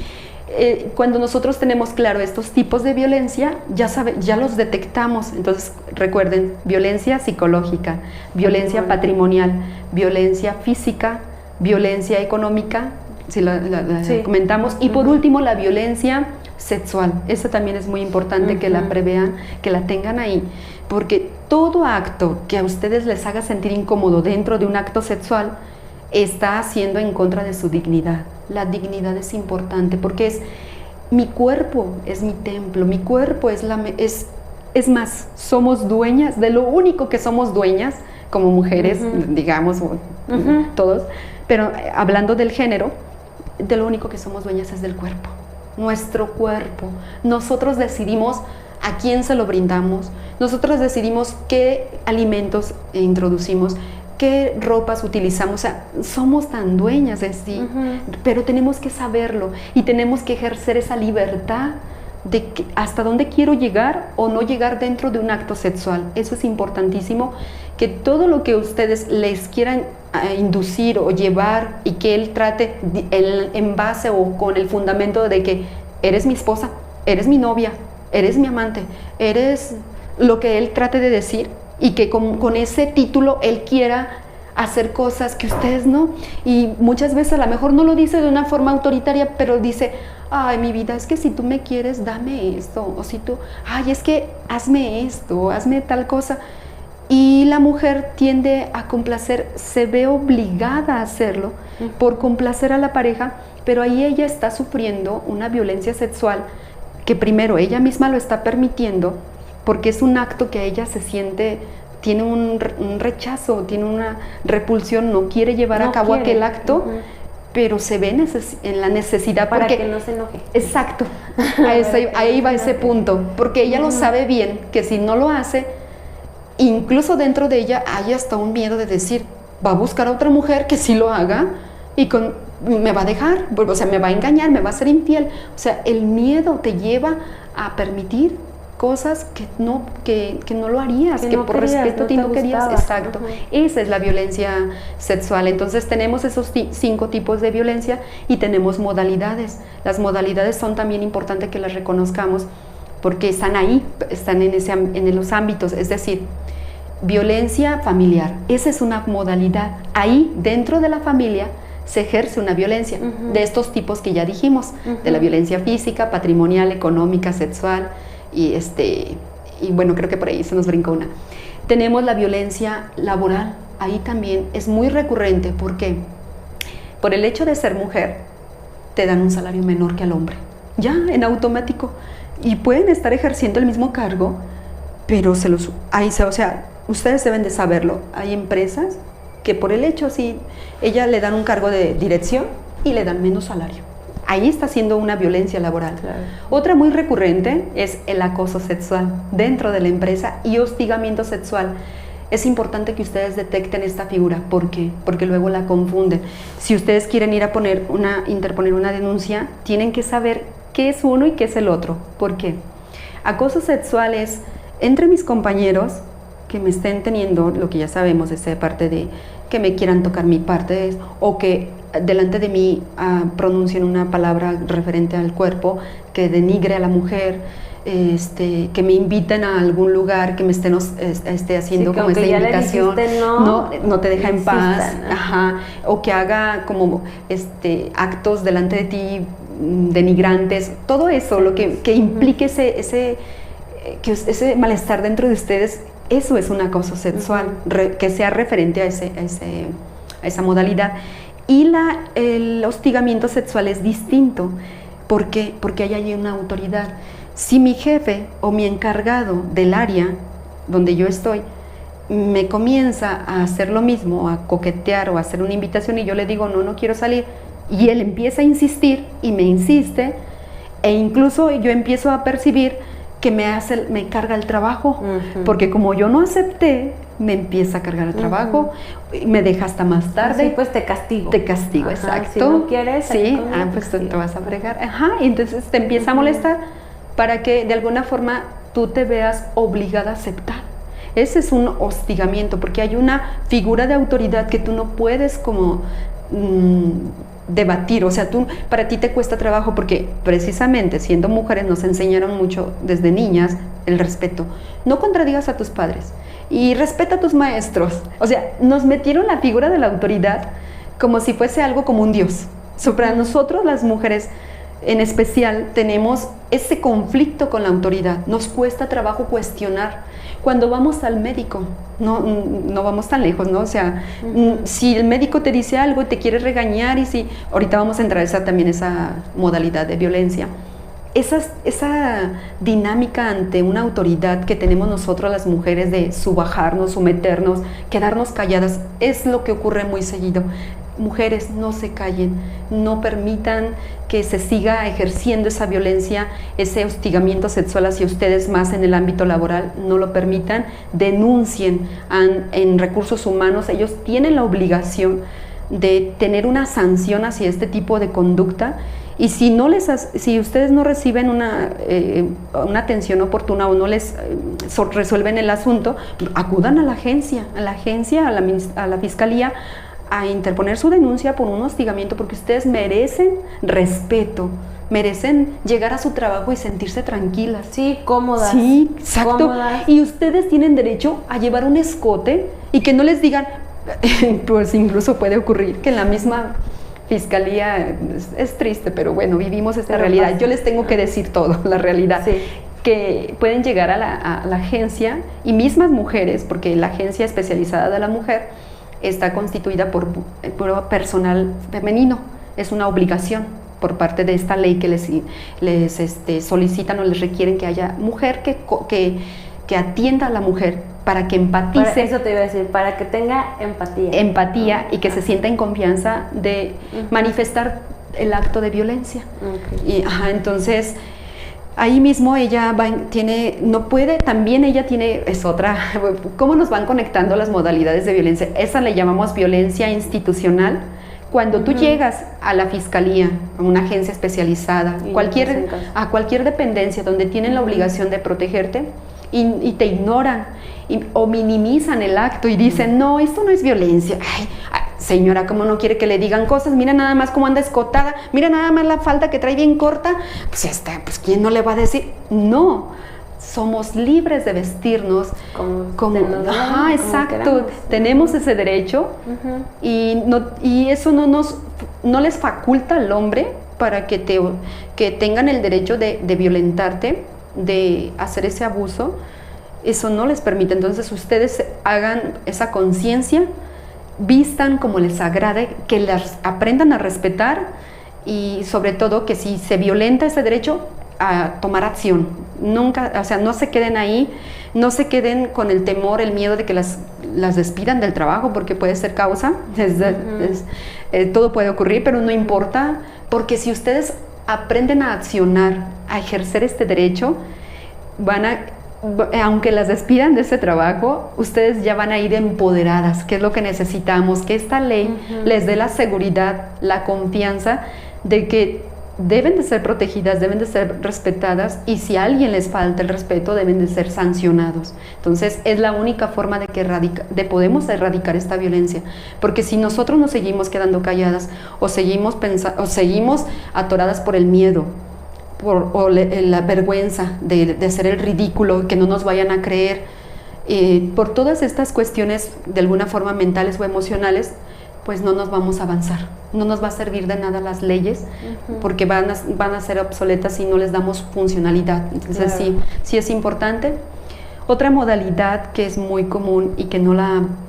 cuando nosotros tenemos claro estos tipos de violencia, ya los detectamos. Entonces recuerden, violencia psicológica, violencia patrimonial, violencia física, violencia económica, si la comentamos, y por último la violencia sexual. Esa también es muy importante que la prevean, que la tengan ahí, porque todo acto que a ustedes les haga sentir incómodo dentro de un acto sexual está haciendo en contra de su dignidad. La dignidad es importante porque es mi cuerpo, es mi templo, mi cuerpo es más, somos dueñas de lo único que somos dueñas como mujeres, digamos, todos, pero hablando del género, de lo único que somos dueñas es del cuerpo. Nuestro cuerpo. Nosotros decidimos a quién se lo brindamos, nosotros decidimos qué alimentos introducimos, qué ropas utilizamos. O sea, somos tan dueñas de sí, pero tenemos que saberlo y tenemos que ejercer esa libertad de hasta dónde quiero llegar o no llegar dentro de un acto sexual. Eso es importantísimo, que todo lo que ustedes les quieran inducir o llevar y que él trate en base o con el fundamento de que eres mi esposa, eres mi novia, eres mi amante, eres lo que él trate de decir, y que con ese título él quiera hacer cosas que ustedes no. Y muchas veces a lo mejor no lo dice de una forma autoritaria, pero dice: ay, mi vida, es que si tú me quieres, dame esto, o si tú, ay, es que hazme esto, hazme tal cosa. Y la mujer tiende a complacer, se ve obligada a hacerlo por complacer a la pareja, pero ahí ella está sufriendo una violencia sexual que primero ella misma lo está permitiendo, porque es un acto que ella se siente, tiene un rechazo, tiene una repulsión, no quiere llevar a cabo aquel acto, pero se ve en la necesidad para que no se enoje. Exacto, ahí va ese punto, porque ella lo sabe bien, que si no lo hace, incluso dentro de ella hay hasta un miedo de decir: va a buscar a otra mujer que sí lo haga y me va a dejar, o sea, me va a engañar, me va a ser infiel. O sea, el miedo te lleva a permitir cosas que no lo harías, que no por querías, respeto a ti no querías. Exacto. Esa es la violencia sexual. Entonces tenemos esos 5 tipos de violencia y tenemos modalidades. Las modalidades son también importantes que las reconozcamos, porque están ahí, están en los ámbitos. Es decir, violencia familiar, esa es una modalidad. Ahí, dentro de la familia, se ejerce una violencia de estos tipos que ya dijimos, de la violencia física, patrimonial, económica, sexual, y bueno, creo que por ahí se nos brincó una. Tenemos la violencia laboral, ahí también es muy recurrente. ¿Por qué? Por el hecho de ser mujer, te dan un salario menor que al hombre, ya en automático, y pueden estar ejerciendo el mismo cargo, pero o sea, ustedes deben de saberlo. Hay empresas que por el hecho, sí, ella le dan un cargo de dirección y le dan menos salario. Ahí está siendo una violencia laboral. Claro. Otra muy recurrente es el acoso sexual dentro de la empresa y hostigamiento sexual. Es importante que ustedes detecten esta figura. ¿Por qué? Porque luego la confunden. Si ustedes quieren ir a interponer una denuncia, tienen que saber qué es uno y qué es el otro. ¿Por qué? Acoso sexual es entre mis compañeros que me estén teniendo, lo que ya sabemos, esa parte de que me quieran tocar mi parte, o que delante de mí pronuncien una palabra referente al cuerpo que denigre a la mujer, que me inviten a algún lugar, que me estén haciendo como esta invitación, no te deja en paz, o que haga como actos delante de ti denigrantes, todo eso, lo que implique ese malestar dentro de ustedes. Eso es un acoso sexual, que sea referente a esa modalidad. Y el hostigamiento sexual es distinto. ¿Por qué? Porque ahí hay una autoridad. Si mi jefe o mi encargado del área donde yo estoy me comienza a hacer lo mismo, a coquetear o a hacer una invitación, y yo le digo: no quiero salir, y él empieza a insistir y me insiste, e incluso yo empiezo a percibir que me carga el trabajo, porque como yo no acepté, me empieza a cargar el trabajo, me deja hasta más tarde. Sí, pues te castigo. Te castigo, exacto. Si no quieres, sí, pues te vas a fregar. Y entonces te empieza a molestar para que de alguna forma tú te veas obligada a aceptar. Ese es un hostigamiento, porque hay una figura de autoridad que tú no puedes como debatir. O sea, para ti te cuesta trabajo, porque precisamente siendo mujeres nos enseñaron mucho desde niñas el respeto. No contradigas a tus padres y respeta a tus maestros. O sea, nos metieron la figura de la autoridad como si fuese algo como un dios. Para nosotros las mujeres en especial tenemos ese conflicto con la autoridad. Nos cuesta trabajo cuestionar. Cuando vamos al médico, no vamos tan lejos, ¿no? O sea, si el médico te dice algo y te quiere regañar, ahorita vamos a entrar también esa modalidad de violencia. Esa dinámica ante una autoridad que tenemos nosotros las mujeres de subajarnos, someternos, quedarnos calladas, es lo que ocurre muy seguido. Mujeres, no se callen, no permitan que se siga ejerciendo esa violencia, ese hostigamiento sexual hacia ustedes, más en el ámbito laboral. No lo permitan, denuncien en recursos humanos. Ellos tienen la obligación de tener una sanción hacia este tipo de conducta, Y si si ustedes no reciben una atención oportuna o no les resuelven el asunto, acudan a la agencia, a la fiscalía, a interponer su denuncia por un hostigamiento, porque ustedes merecen respeto, merecen llegar a su trabajo y sentirse tranquilas. Sí, cómodas. Sí, exacto. Cómodas. Y ustedes tienen derecho a llevar un escote y que no les digan, pues incluso puede ocurrir que en la misma fiscalía, es triste, pero bueno, vivimos esta realidad. Yo les tengo que decir todo, la realidad. Sí. Que pueden llegar a la agencia, y mismas mujeres, porque la agencia especializada de la mujer está constituida por personal femenino, es una obligación por parte de esta ley que les solicitan o les requieren que haya mujer que atienda a la mujer para que empatice. Eso te iba a decir, para que tenga empatía. Empatía y que se sienta en confianza de manifestar el acto de violencia. Okay. Entonces, ahí mismo ella es otra, ¿cómo nos van conectando las modalidades de violencia? Esa le llamamos violencia institucional. Cuando tú llegas a la fiscalía, a una agencia especializada, a cualquier dependencia donde tienen la obligación de protegerte y te ignoran o minimizan el acto y dicen, no, esto no es violencia. Ay, señora, ¿cómo no quiere que le digan cosas? Mira nada más cómo anda escotada, mira nada más la falda que trae bien corta. Pues ¿quién no le va a decir? No, somos libres de vestirnos como exacto, tenemos ese derecho. Y eso no les faculta al hombre para que tengan el derecho de violentarte, de hacer ese abuso. Eso no les permite. Entonces ustedes hagan esa conciencia, vistan como les agrade, que las aprendan a respetar, y sobre todo que si se violenta ese derecho, a tomar acción. Nunca, no se queden ahí, no se queden con el temor, el miedo de que las despidan del trabajo, porque puede ser causa, todo puede ocurrir, pero no importa, porque si ustedes aprenden a accionar, a ejercer este derecho, aunque las despidan de ese trabajo, ustedes ya van a ir empoderadas, que es lo que necesitamos, que esta ley les dé la seguridad, la confianza de que deben de ser protegidas, deben de ser respetadas, y si a alguien les falta el respeto, deben de ser sancionados. Entonces es la única forma de podemos erradicar esta violencia, porque si nosotros nos seguimos quedando calladas o seguimos atoradas por el miedo, la vergüenza de hacer el ridículo, que no nos vayan a creer, por todas estas cuestiones de alguna forma mentales o emocionales, pues no nos vamos a avanzar, no nos va a servir de nada las leyes, porque van a ser obsoletas si no les damos funcionalidad. Entonces sí es importante. Otra modalidad que es muy común y que no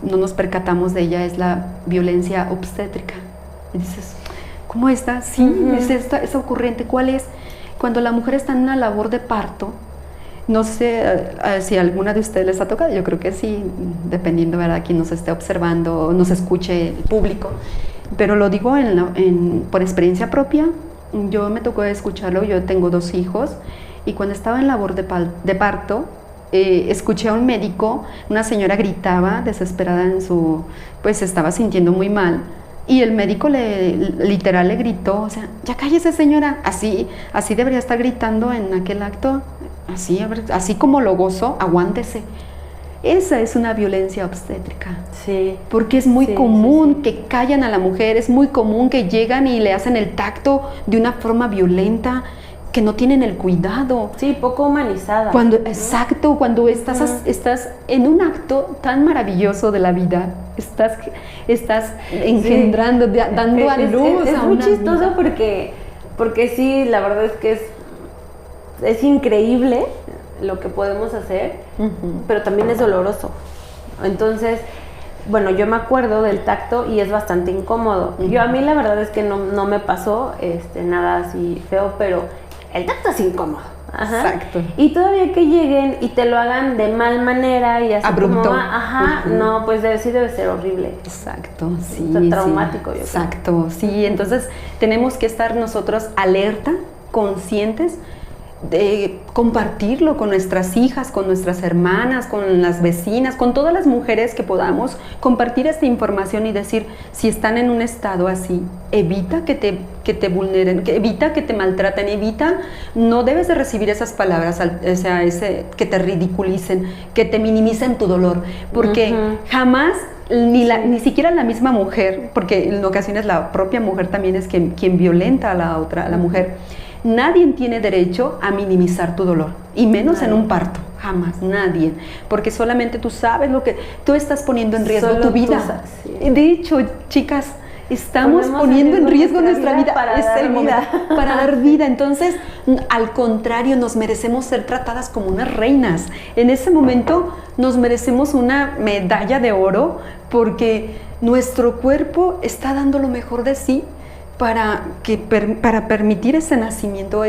nos percatamos de ella es la violencia obstétrica. Y dices, ¿cómo está? Sí, es ocurrente. ¿Cuál es? Cuando la mujer está en una labor de parto, no sé si a alguna de ustedes les ha tocado, yo creo que sí, dependiendo, ¿verdad?, quién nos esté observando, nos escuche el público, pero lo digo por experiencia propia. Yo me tocó escucharlo, yo tengo 2 hijos, y cuando estaba en labor de parto, escuché a un médico, una señora gritaba desesperada pues se estaba sintiendo muy mal, y el médico literal le gritó, o sea, ya cállese señora, así debería estar gritando en aquel acto, así como lo gozó, aguántese. Esa es una violencia obstétrica. Sí. Porque es muy común que callan a la mujer, es muy común que llegan y le hacen el tacto de una forma violenta, que no tienen el cuidado. Sí, poco humanizada. Exacto, cuando estás en un acto tan maravilloso de la vida, estás engendrando, dando a luz. Es muy chistoso porque sí, la verdad es que es increíble lo que podemos hacer, pero también es doloroso. Entonces, bueno, yo me acuerdo del tacto y es bastante incómodo. A mí la verdad es que no me pasó nada así feo, pero el tacto es incómodo. Exacto. Y todavía que lleguen y te lo hagan de mal manera y así abrupto. No, pues sí debe ser horrible. Exacto, sí. Traumático, yo exacto, creo. Sí, entonces tenemos que estar nosotros alerta, conscientes, de compartirlo con nuestras hijas, con nuestras hermanas, con las vecinas, con todas las mujeres que podamos compartir esta información y decir, si están en un estado así, evita que te vulneren, evita que te maltraten, no debes de recibir esas palabras, o sea, que te ridiculicen, que te minimicen tu dolor, porque jamás ni siquiera la misma mujer, porque en ocasiones la propia mujer también es quien violenta a la mujer. Nadie tiene derecho a minimizar tu dolor, y menos en un parto, jamás, nadie, porque solamente tú sabes lo que tú estás poniendo en riesgo, tu vida. De hecho, chicas, estamos poniendo en riesgo nuestra vida para dar vida. Entonces, al contrario, nos merecemos ser tratadas como unas reinas. En ese momento nos merecemos una medalla de oro, porque nuestro cuerpo está dando lo mejor de sí para permitir ese nacimiento.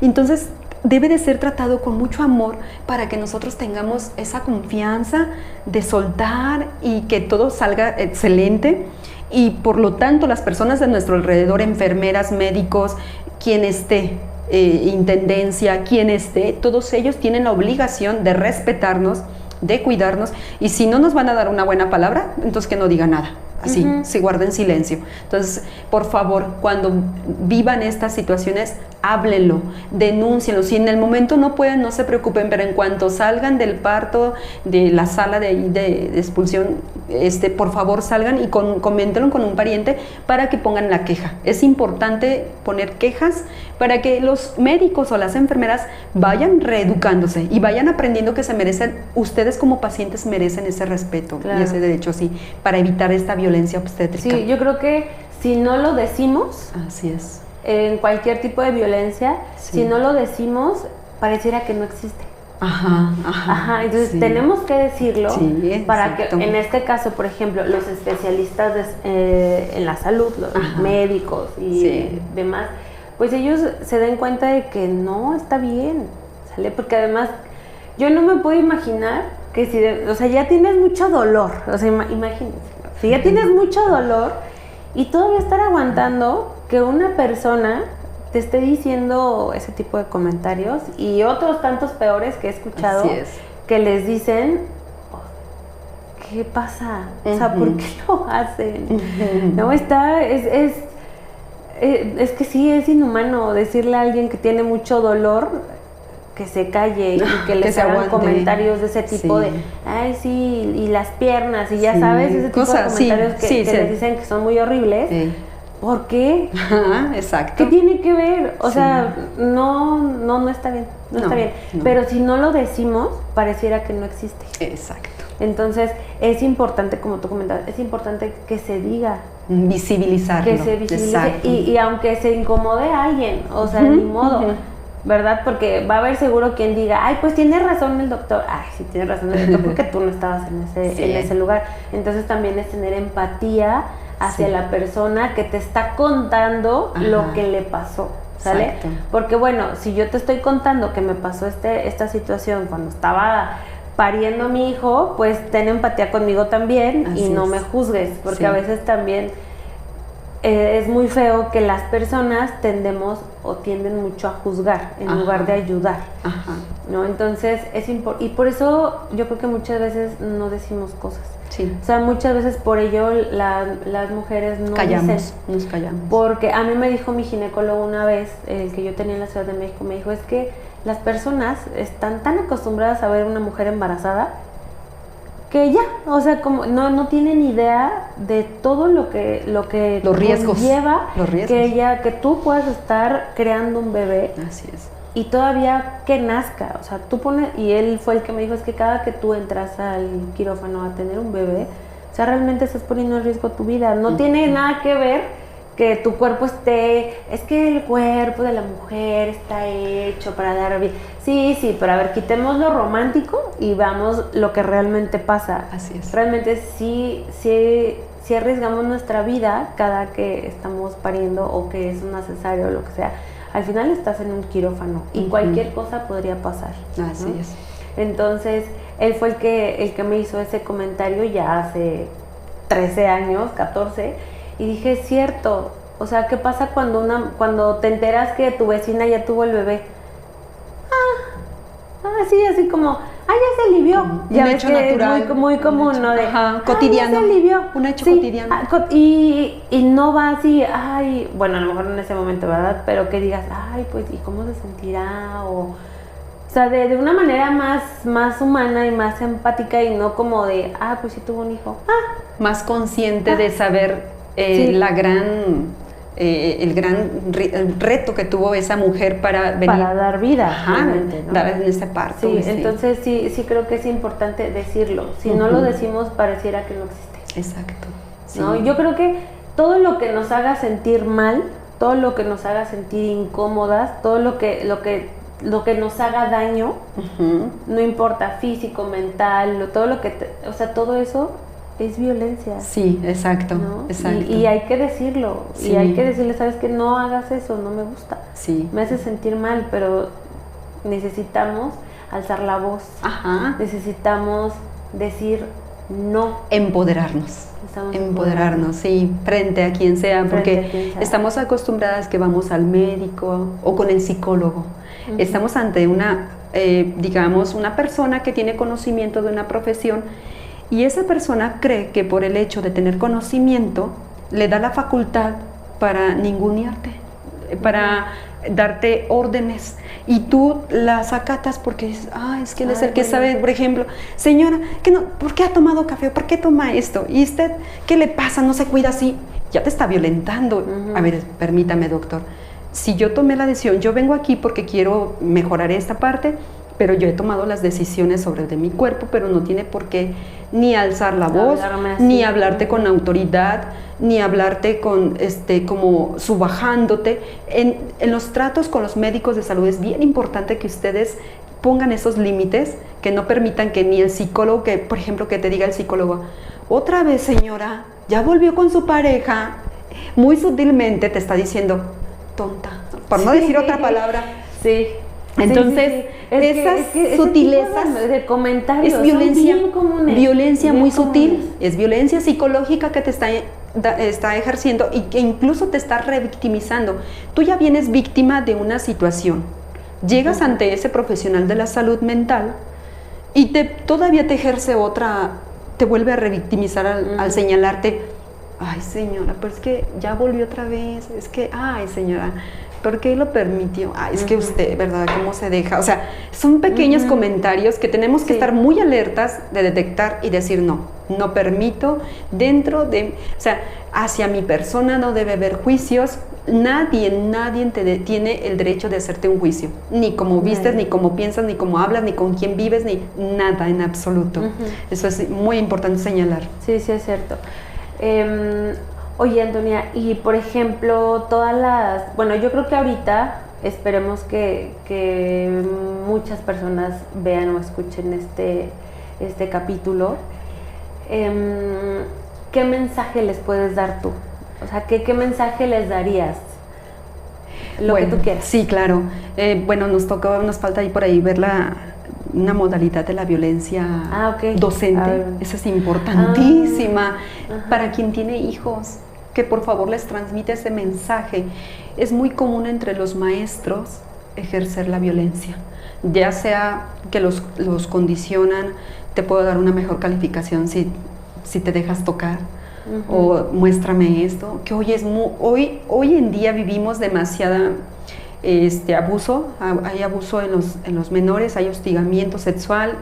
Entonces debe de ser tratado con mucho amor, para que nosotros tengamos esa confianza de soltar y que todo salga excelente. Y por lo tanto, las personas de nuestro alrededor, enfermeras, médicos, quien esté, intendencia, quien esté, todos ellos tienen la obligación de respetarnos, de cuidarnos, y si no nos van a dar una buena palabra, entonces que no diga nada. Así, se guarden silencio. Entonces, por favor, cuando vivan estas situaciones, háblenlo, denúncienlo. Si en el momento no pueden, no se preocupen, pero en cuanto salgan del parto, de la sala de expulsión, por favor salgan y coméntenlo con un pariente para que pongan la queja. Es importante poner quejas para que los médicos o las enfermeras vayan reeducándose y vayan aprendiendo que se merecen, ustedes como pacientes merecen ese respeto, y ese derecho, sí, para evitar esta violencia obstétrica. Sí, yo creo que si no lo decimos, así es, en cualquier tipo de violencia, si no lo decimos, pareciera que no existe. Entonces tenemos que decirlo, para que, en este caso, por ejemplo, los especialistas en la salud, los médicos y demás, pues ellos se den cuenta de que no está bien, ¿sale? Porque además, yo no me puedo imaginar que si ya tienes mucho dolor, o sea, imagínense, si ya tienes mucho dolor y todavía estar aguantando que una persona te esté diciendo ese tipo de comentarios, y otros tantos peores que he escuchado, que les dicen, ¿qué pasa? O sea, ¿por qué lo hacen? No, es que sí, es inhumano decirle a alguien que tiene mucho dolor que se calle y que les hagan comentarios de ese tipo de, ay, sí, y las piernas, y ya sabes, ese tipo de comentarios que les dicen que son muy horribles. ¿Por qué? Exacto. ¿Qué tiene que ver? O sea, no está bien, no está bien. Pero si no lo decimos, pareciera que no existe. Exacto. Entonces, es importante, como tú comentabas, es importante que se diga. Visibilizarlo. Que se visibilice. Y aunque se incomode a alguien, o sea, ni modo, ¿verdad? Porque va a haber seguro quien diga, ay, pues tiene razón el doctor. Ay, sí, tiene razón el doctor, porque tú no estabas en ese lugar. Entonces, también es tener empatía hacia la persona que te está contando lo que le pasó, ¿sale? Exacto. Porque bueno, si yo te estoy contando que me pasó esta situación cuando estaba pariendo a mi hijo, pues ten empatía conmigo también. Así no me juzgues, porque a veces también es muy feo que las personas tienden mucho a juzgar en lugar de ayudar, ¿no? Entonces y por eso yo creo que muchas veces no decimos cosas. O sea, muchas veces por ello las mujeres no dicen. Nos callamos. Porque a mí me dijo mi ginecólogo una vez, el que yo tenía en la Ciudad de México, me dijo, es que las personas están tan acostumbradas a ver una mujer embarazada que ya, o sea, como no tienen idea de todo lo que los riesgos lleva que tú puedas estar creando un bebé. Así es. Y todavía que nazca, o sea, tú pones, y él fue el que me dijo, es que cada que tú entras al quirófano a tener un bebé, o sea, realmente estás poniendo en riesgo tu vida. No tiene nada que ver que tu cuerpo es que el cuerpo de la mujer está hecho para dar vida. Sí, pero a ver, quitemos lo romántico y veamos lo que realmente pasa. Así es. Realmente sí arriesgamos nuestra vida cada que estamos pariendo o que es una cesárea o lo que sea. Al final estás en un quirófano y cualquier cosa podría pasar. Así es. Entonces, él fue el que me hizo ese comentario ya hace 13 años, 14, y dije, es cierto, o sea, ¿qué pasa cuando te enteras que tu vecina ya tuvo el bebé? así como, ya se alivió. Un hecho natural. Es muy común, ¿no? De, cotidiano. Ya se alivió. Un hecho cotidiano. Y no va así, bueno, a lo mejor en ese momento, ¿verdad? Pero que digas, pues, ¿y cómo se sentirá? O sea, de una manera más humana y más empática y no como de, pues sí tuvo un hijo. Más consciente de saber el gran reto que tuvo esa mujer para venir. Para dar vida. ¿no? Dar en ese parto. Sí, entonces sí creo que es importante decirlo. Si no lo decimos, pareciera que no existe. Exacto. Sí. ¿No? Yo creo que todo lo que nos haga sentir mal, todo lo que nos haga sentir incómodas, todo lo que nos haga daño, no importa, físico, mental, todo lo que todo eso es violencia. Sí, exacto, ¿no? Exacto. Y hay que decirlo, y hay que decirle, sabes que no hagas eso, no me gusta. Sí. Me hace sentir mal, pero necesitamos alzar la voz. Necesitamos decir no. Empoderarnos, sí, frente a quien sea, porque estamos acostumbradas que vamos al médico o con el psicólogo. Estamos ante una persona que tiene conocimiento de una profesión y esa persona cree que por el hecho de tener conocimiento le da la facultad para ningunearte, para darte órdenes y tú las acatas porque es que él es el que sabe, por ejemplo, señora, ¿por qué ha tomado café? ¿Por qué toma esto? ¿Y usted qué le pasa? ¿No se cuida así? Ya te está violentando. A ver, permítame, doctor. Si yo tomé la decisión, yo vengo aquí porque quiero mejorar esta parte, pero yo he tomado las decisiones sobre de mi cuerpo, pero no tiene por qué ni alzar la voz, ni hablarte con autoridad, ni hablarte con como subajándote. En los tratos con los médicos de salud es bien importante que ustedes pongan esos límites, que no permitan que ni el psicólogo, que por ejemplo que te diga el psicólogo, otra vez señora, ya volvió con su pareja, muy sutilmente te está diciendo tonta, por no decir otra palabra. Sí. Entonces, esas sutilezas de comentarios es violencia, son bien comunes, violencia bien muy comunes. sutil, es violencia psicológica que te está ejerciendo y que incluso te está revictimizando. Tú ya vienes víctima de una situación, llegas ante ese profesional de la salud mental y todavía te ejerce otra, te vuelve a revictimizar al señalarte, ay señora, pero es que ya volvió otra vez, es que, ay señora, ¿por qué lo permitió? Es que usted, ¿verdad? ¿Cómo se deja? O sea, son pequeños comentarios que tenemos que estar muy alertas de detectar y decir no permito hacia mi persona no debe haber juicios, nadie tiene el derecho de hacerte un juicio, ni como vistes, ni como piensas, ni como hablas, ni con quién vives, ni nada en absoluto. Eso es muy importante señalar. Sí, es cierto. Oye, Antonia, y por ejemplo, bueno, yo creo que ahorita esperemos que muchas personas vean o escuchen este capítulo. ¿Qué mensaje les puedes dar tú? O sea, ¿qué mensaje les darías? Lo que tú quieras. Sí, claro. Nos falta ahí por ahí ver una modalidad de la violencia docente. Esa es importantísima para quien tiene hijos, que por favor les transmite ese mensaje. Es muy común entre los maestros ejercer la violencia, ya sea que los condicionan, te puedo dar una mejor calificación si te dejas tocar, o muéstrame esto, que hoy en día vivimos demasiada abuso, hay abuso en los menores, hay hostigamiento sexual,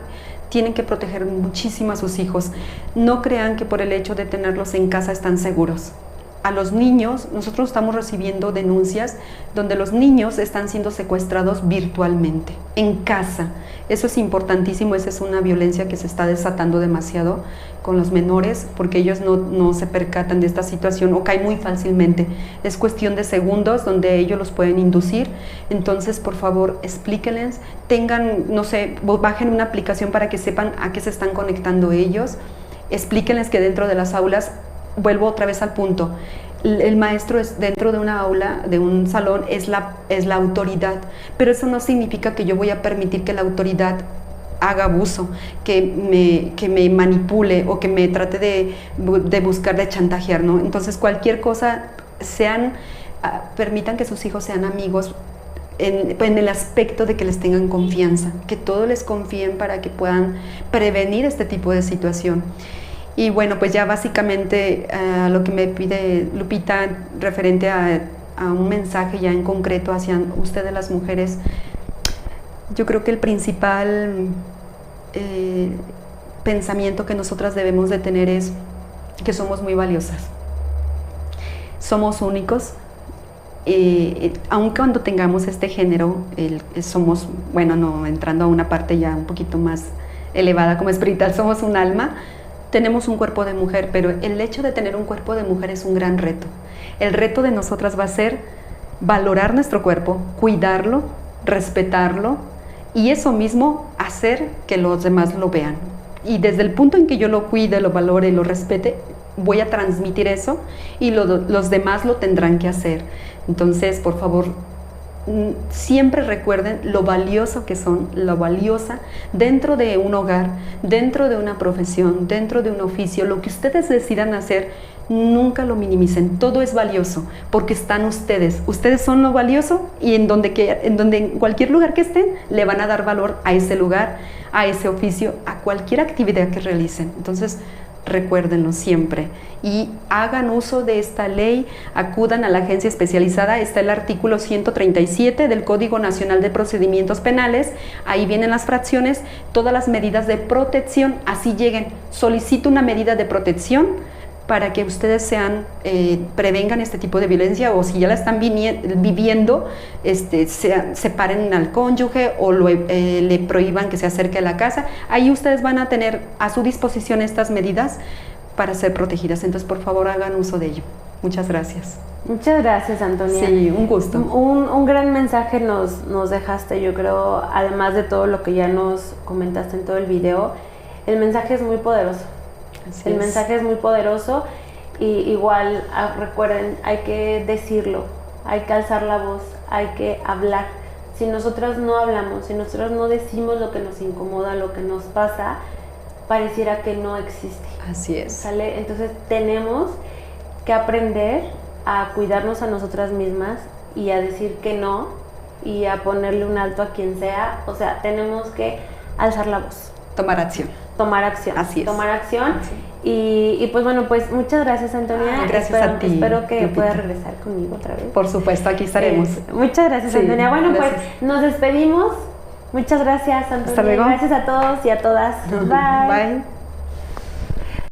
tienen que proteger muchísimo a sus hijos. No crean que por el hecho de tenerlos en casa están seguros. A los niños, nosotros estamos recibiendo denuncias donde los niños están siendo secuestrados virtualmente, en casa. Eso es importantísimo, esa es una violencia que se está desatando demasiado con los menores, porque ellos no se percatan de esta situación o caen muy fácilmente. Es cuestión de segundos donde ellos los pueden inducir. Entonces, por favor, explíquenles, bajen una aplicación para que sepan a qué se están conectando ellos. Explíquenles que dentro de las aulas, vuelvo otra vez al punto, el maestro es dentro de una aula, de un salón, es la autoridad, pero eso no significa que yo voy a permitir que la autoridad haga abuso, que me manipule o que me trate de buscar de chantajear, ¿no? Entonces cualquier cosa, permitan que sus hijos sean amigos en el aspecto de que les tengan confianza, que todos les confíen para que puedan prevenir este tipo de situación. Y bueno, pues ya básicamente lo que me pide Lupita referente a un mensaje ya en concreto hacia ustedes las mujeres, yo creo que el principal pensamiento que nosotras debemos de tener es que somos muy valiosas, somos únicos. Aun cuando tengamos este género, somos, bueno, no entrando a una parte ya un poquito más elevada como espiritual, somos un alma, tenemos un cuerpo de mujer, pero el hecho de tener un cuerpo de mujer es un gran reto. El reto de nosotras va a ser valorar nuestro cuerpo, cuidarlo, respetarlo y eso mismo hacer que los demás lo vean. Y desde el punto en que yo lo cuide, lo valore, lo respete, voy a transmitir eso y los demás lo tendrán que hacer. Entonces, por favor, siempre recuerden lo valioso que son, lo valiosa dentro de un hogar, dentro de una profesión, dentro de un oficio, lo que ustedes decidan hacer, nunca lo minimicen, todo es valioso porque están ustedes son lo valioso y en cualquier lugar que estén le van a dar valor a ese lugar, a ese oficio, a cualquier actividad que realicen. Entonces, recuérdenlo siempre y hagan uso de esta ley, acudan a la agencia especializada, está el artículo 137 del Código Nacional de Procedimientos Penales, ahí vienen las fracciones, todas las medidas de protección, así lleguen, solicito una medida de protección para que ustedes prevengan este tipo de violencia o si ya la están viviendo, separen al cónyuge o le prohíban que se acerque a la casa. Ahí ustedes van a tener a su disposición estas medidas para ser protegidas. Entonces, por favor, hagan uso de ello. Muchas gracias. Muchas gracias, Antonia. Sí, un gusto. Un gran mensaje nos dejaste, yo creo, además de todo lo que ya nos comentaste en todo el video. El mensaje es muy poderoso. El mensaje es muy poderoso y igual recuerden, hay que decirlo, hay que alzar la voz, hay que hablar. Si nosotras no hablamos, si nosotras no decimos lo que nos incomoda, lo que nos pasa, pareciera que no existe. Así es. ¿Sale? Entonces tenemos que aprender a cuidarnos a nosotras mismas y a decir que no y a ponerle un alto a quien sea. O sea, tenemos que alzar la voz. Tomar acción. Tomar acción. Así es. Tomar acción. Sí. Y pues bueno, pues muchas gracias, Antonia. Gracias a ti. Espero que Lupita. puedas regresar conmigo otra vez. Por supuesto, aquí estaremos. Muchas gracias, Sí, Antonia. Bueno, gracias. pues nos despedimos. Muchas gracias, Antonia. Hasta luego. Gracias a todos y a todas. Bye. Bye.